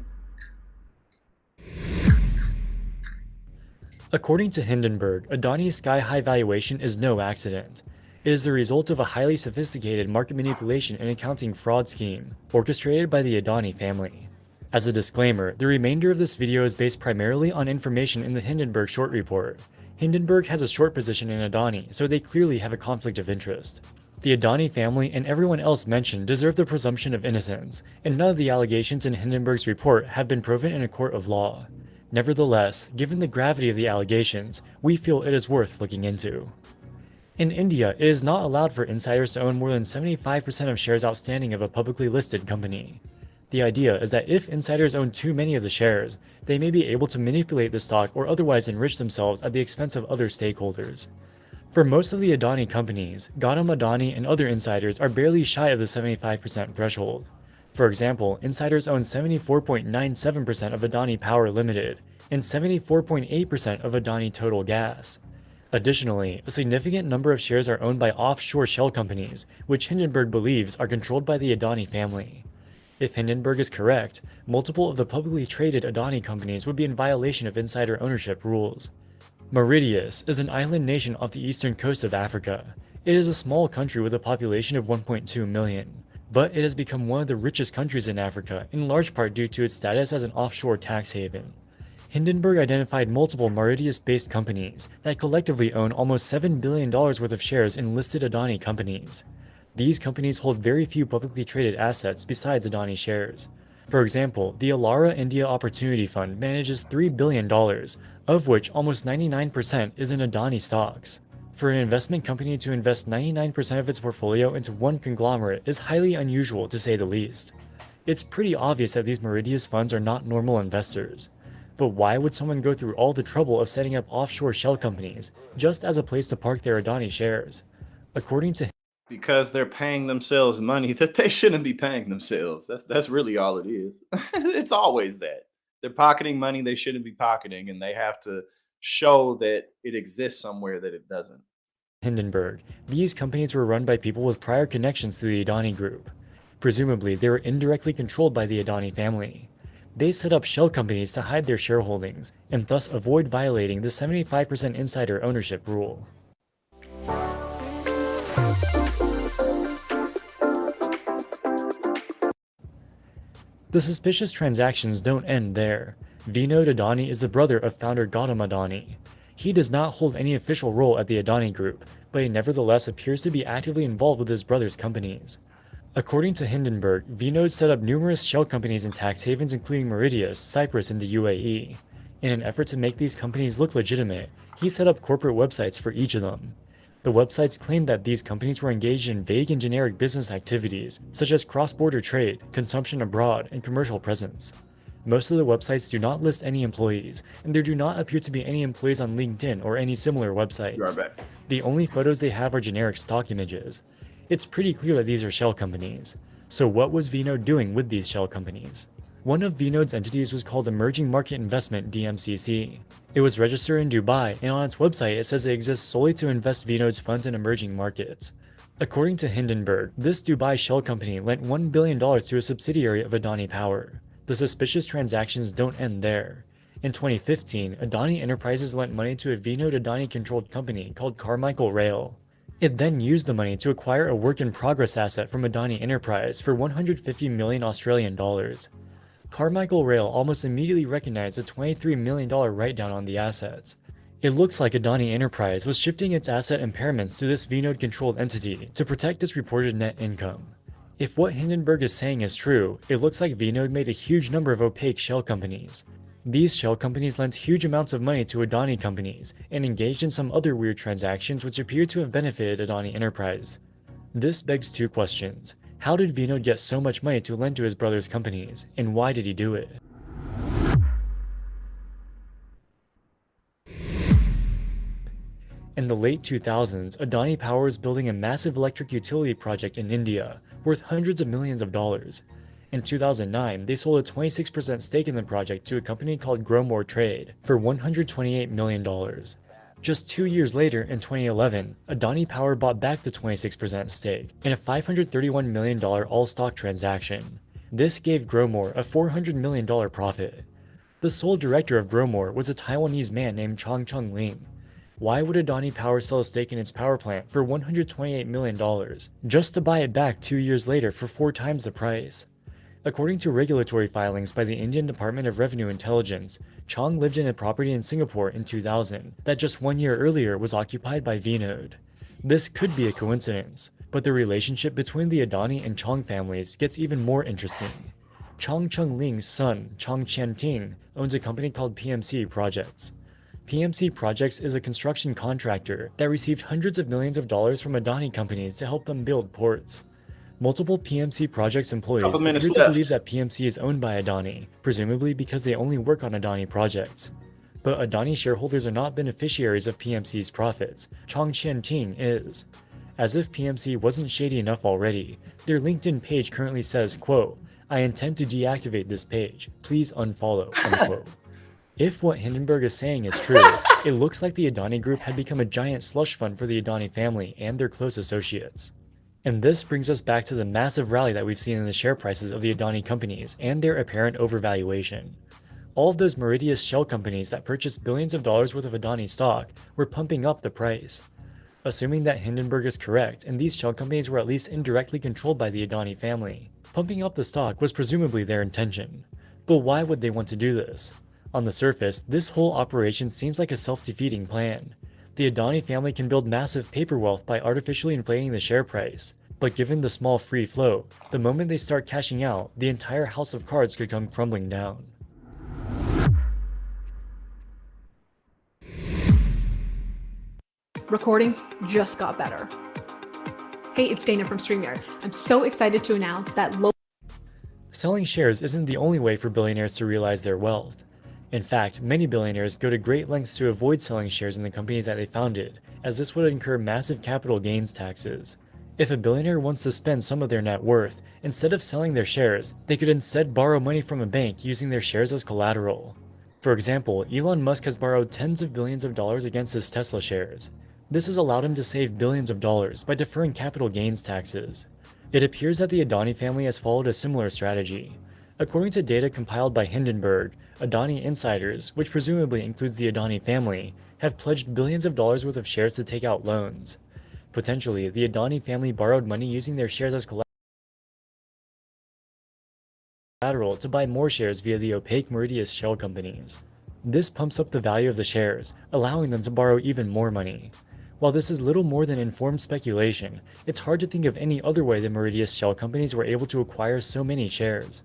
According to Hindenburg, Adani's sky-high valuation is no accident. It is the result of a highly sophisticated market manipulation and accounting fraud scheme, orchestrated by the Adani family. As a disclaimer, the remainder of this video is based primarily on information in the Hindenburg short report. Hindenburg has a short position in Adani, so they clearly have a conflict of interest. The Adani family and everyone else mentioned deserve the presumption of innocence, and none of the allegations in Hindenburg's report have been proven in a court of law. Nevertheless, given the gravity of the allegations, we feel it is worth looking into. In India, it is not allowed for insiders to own more than 75% of shares outstanding of a publicly listed company. The idea is that if insiders own too many of the shares, they may be able to manipulate the stock or otherwise enrich themselves at the expense of other stakeholders. For most of the Adani companies, Gautam Adani and other insiders are barely shy of the 75% threshold. For example, insiders own 74.97% of Adani Power Limited and 74.8% of Adani Total Gas. Additionally, a significant number of shares are owned by offshore shell companies, which Hindenburg believes are controlled by the Adani family. If Hindenburg is correct, multiple of the publicly traded Adani companies would be in violation of insider ownership rules. Mauritius is an island nation off the eastern coast of Africa. It is a small country with a population of 1.2 million, but it has become one of the richest countries in Africa, in large part due to its status as an offshore tax haven. Hindenburg identified multiple Mauritius-based companies that collectively own almost $7 billion worth of shares in listed Adani companies. These companies hold very few publicly traded assets besides Adani shares. For example, the Elara India Opportunity Fund manages $3 billion, of which almost 99% is in Adani stocks. For an investment company to invest 99% of its portfolio into one conglomerate is highly unusual to say the least. It's pretty obvious that these Meridius funds are not normal investors. But why would someone go through all the trouble of setting up offshore shell companies just as a place to park their Adani shares? According to
Because they're paying themselves money that they shouldn't be paying themselves. That's really all it is. It's always that. They're pocketing money they shouldn't be pocketing, and they have to show that it exists somewhere that it doesn't.
Hindenburg, these companies were run by people with prior connections to the Adani Group. Presumably, they were indirectly controlled by the Adani family. They set up shell companies to hide their shareholdings and thus avoid violating the 75% insider ownership rule. The suspicious transactions don't end there. Vinod Adani is the brother of founder Gautam Adani. He does not hold any official role at the Adani Group, but he nevertheless appears to be actively involved with his brother's companies. According to Hindenburg, Vinod set up numerous shell companies in tax havens including Mauritius, Cyprus, and the UAE. In an effort to make these companies look legitimate, he set up corporate websites for each of them. The websites claimed that these companies were engaged in vague and generic business activities, such as cross-border trade, consumption abroad, and commercial presence. Most of the websites do not list any employees, and there do not appear to be any employees on LinkedIn or any similar websites. The only photos they have are generic stock images. It's pretty clear that these are shell companies. So what was Vinod doing with these shell companies? One of Vinod's entities was called Emerging Market Investment DMCC. It was registered in Dubai, and on its website it says it exists solely to invest Vinod's funds in emerging markets. According to Hindenburg, this Dubai shell company lent $1 billion to a subsidiary of Adani Power. The suspicious transactions don't end there. In 2015, Adani Enterprises lent money to a Vinod Adani-controlled company called Carmichael Rail. It then used the money to acquire a work-in-progress asset from Adani Enterprise for 150 million Australian dollars. Carmichael Rail almost immediately recognized a $23 million write-down on the assets. It looks like Adani Enterprise was shifting its asset impairments to this Vinod-controlled entity to protect its reported net income. If what Hindenburg is saying is true, it looks like Vinod made a huge number of opaque shell companies. These shell companies lent huge amounts of money to Adani companies and engaged in some other weird transactions which appear to have benefited Adani Enterprise. This begs two questions. How did Vinod get so much money to lend to his brother's companies, and why did he do it? In the late 2000s, Adani Power was building a massive electric utility project in India, worth hundreds of millions of dollars. In 2009, they sold a 26% stake in the project to a company called Growmore Trade for $128 million. Just 2 years later, in 2011, Adani Power bought back the 26% stake in a $531 million all-stock transaction. This gave Growmore a $400 million profit. The sole director of Growmore was a Taiwanese man named Chong Chung Ling. Why would Adani Power sell a stake in its power plant for $128 million, just to buy it back 2 years later for 4 times the price? According to regulatory filings by the Indian Department of Revenue Intelligence, Chong lived in a property in Singapore in 2000 that just 1 year earlier was occupied by Vinod. This could be a coincidence, but the relationship between the Adani and Chong families gets even more interesting. Chong Chung Ling's son, Chong Chien Ting, owns a company called PMC Projects. PMC Projects is a construction contractor that received hundreds of millions of dollars from Adani companies to help them build ports. Multiple PMC Projects employees appear to believe that PMC is owned by Adani, presumably because they only work on Adani projects. But Adani shareholders are not beneficiaries of PMC's profits. Chong Chien Ting is. As if PMC wasn't shady enough already, their LinkedIn page currently says, quote, "I intend to deactivate this page. Please unfollow," unquote. If what Hindenburg is saying is true, it looks like the Adani Group had become a giant slush fund for the Adani family and their close associates. And this brings us back to the massive rally that we've seen in the share prices of the Adani companies and their apparent overvaluation. All of those Mauritius shell companies that purchased billions of dollars worth of Adani stock were pumping up the price. Assuming that Hindenburg is correct and these shell companies were at least indirectly controlled by the Adani family, pumping up the stock was presumably their intention. But why would they want to do this? On the surface, this whole operation seems like a self-defeating plan. The Adani family can build massive paper wealth by artificially inflating the share price, but given the small free flow, the moment they start cashing out, the entire house of cards could come crumbling down.
Recordings just got better. Hey, it's Dana from StreamYard. I'm so excited to announce that
Selling shares isn't the only way for billionaires to realize their wealth. In fact, many billionaires go to great lengths to avoid selling shares in the companies that they founded, as this would incur massive capital gains taxes. If a billionaire wants to spend some of their net worth, instead of selling their shares, they could instead borrow money from a bank using their shares as collateral. For example, Elon Musk has borrowed tens of billions of dollars against his Tesla shares. This has allowed him to save billions of dollars by deferring capital gains taxes. It appears that the Adani family has followed a similar strategy. According to data compiled by Hindenburg, Adani insiders, which presumably includes the Adani family, have pledged billions of dollars worth of shares to take out loans. Potentially, the Adani family borrowed money using their shares as collateral to buy more shares via the opaque Meridius shell companies. This pumps up the value of the shares, allowing them to borrow even more money. While this is little more than informed speculation, it's hard to think of any other way the Meridius shell companies were able to acquire so many shares.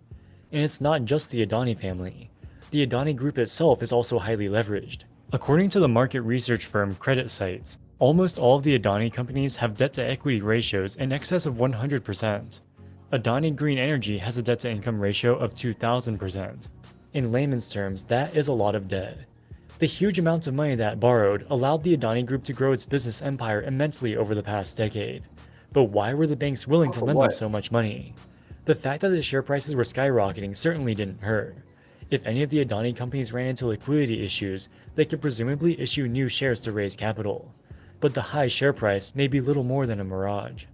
And it's not just the Adani family. The Adani group itself is also highly leveraged. According to the market research firm Credit Sites, almost all of the Adani companies have debt-to-equity ratios in excess of 100%. Adani Green Energy has a debt-to-income ratio of 2,000%. In layman's terms, that is a lot of debt. The huge amounts of money that borrowed allowed the Adani Group to grow its business empire immensely over the past decade. But why were the banks willing to lend them so much money? The fact that the share prices were skyrocketing certainly didn't hurt. If any of the Adani companies ran into liquidity issues, they could presumably issue new shares to raise capital. But the high share price may be little more than a mirage.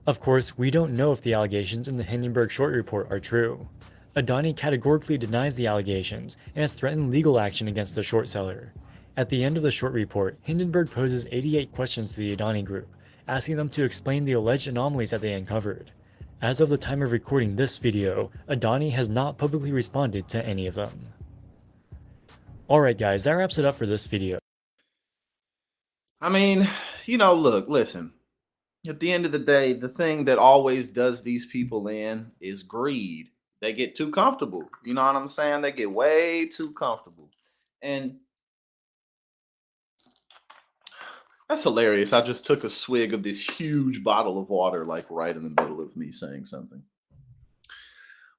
Of course, we don't know if the allegations in the Hindenburg short report are true. Adani categorically denies the allegations and has threatened legal action against the short seller. At the end of the short report, Hindenburg poses 88 questions to the Adani Group, asking them to explain the alleged anomalies that they uncovered. As of the time of recording this video, Adani has not publicly responded to any of them. Alright guys, that wraps it up for this video.
I mean, look, listen. At the end of the day, the thing that always does these people in is greed. They get too comfortable. You know what I'm saying? They get way too comfortable. And that's hilarious. I just took a swig of this huge bottle of water, like right in the middle of me saying something.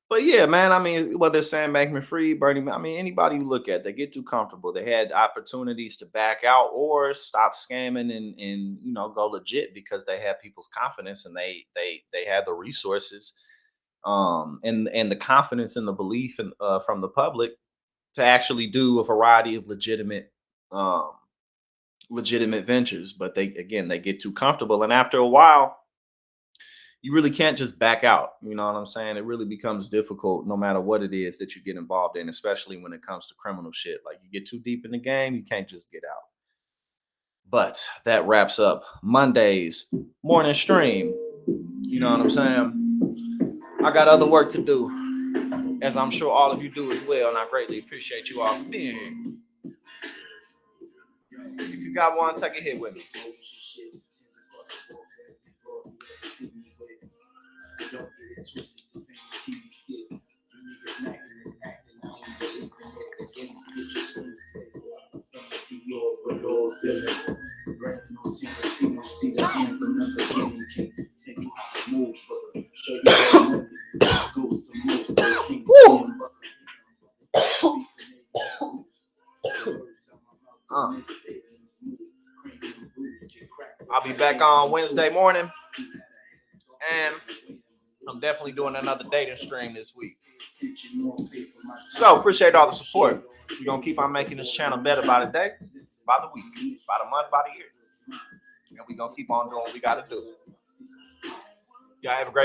But yeah, man, I mean, whether it's Sam Bankman-Fried, Bernie, I mean, anybody you look at, they get too comfortable. They had opportunities to back out or stop scamming and go legit because they had people's confidence and they had the resources and the confidence and the belief from the public to actually do a variety of legitimate ventures. But they get too comfortable, and after a while, you really can't just back out. You know what I'm saying? It really becomes difficult no matter what it is that you get involved in, especially when it comes to criminal shit. Like, you get too deep in the game, you can't just get out. But that wraps up Monday's morning stream. You know what I'm saying? I got other work to do, as I'm sure all of you do as well, and I greatly appreciate you all for being here. If you got one, take a hit with me. I'll be back on Wednesday morning, and I'm definitely doing another dating stream this week. So appreciate all the support. We're gonna keep on making this channel better by the day, by the week, by the month, by the year. And we're gonna keep on doing what we gotta do. Y'all have a great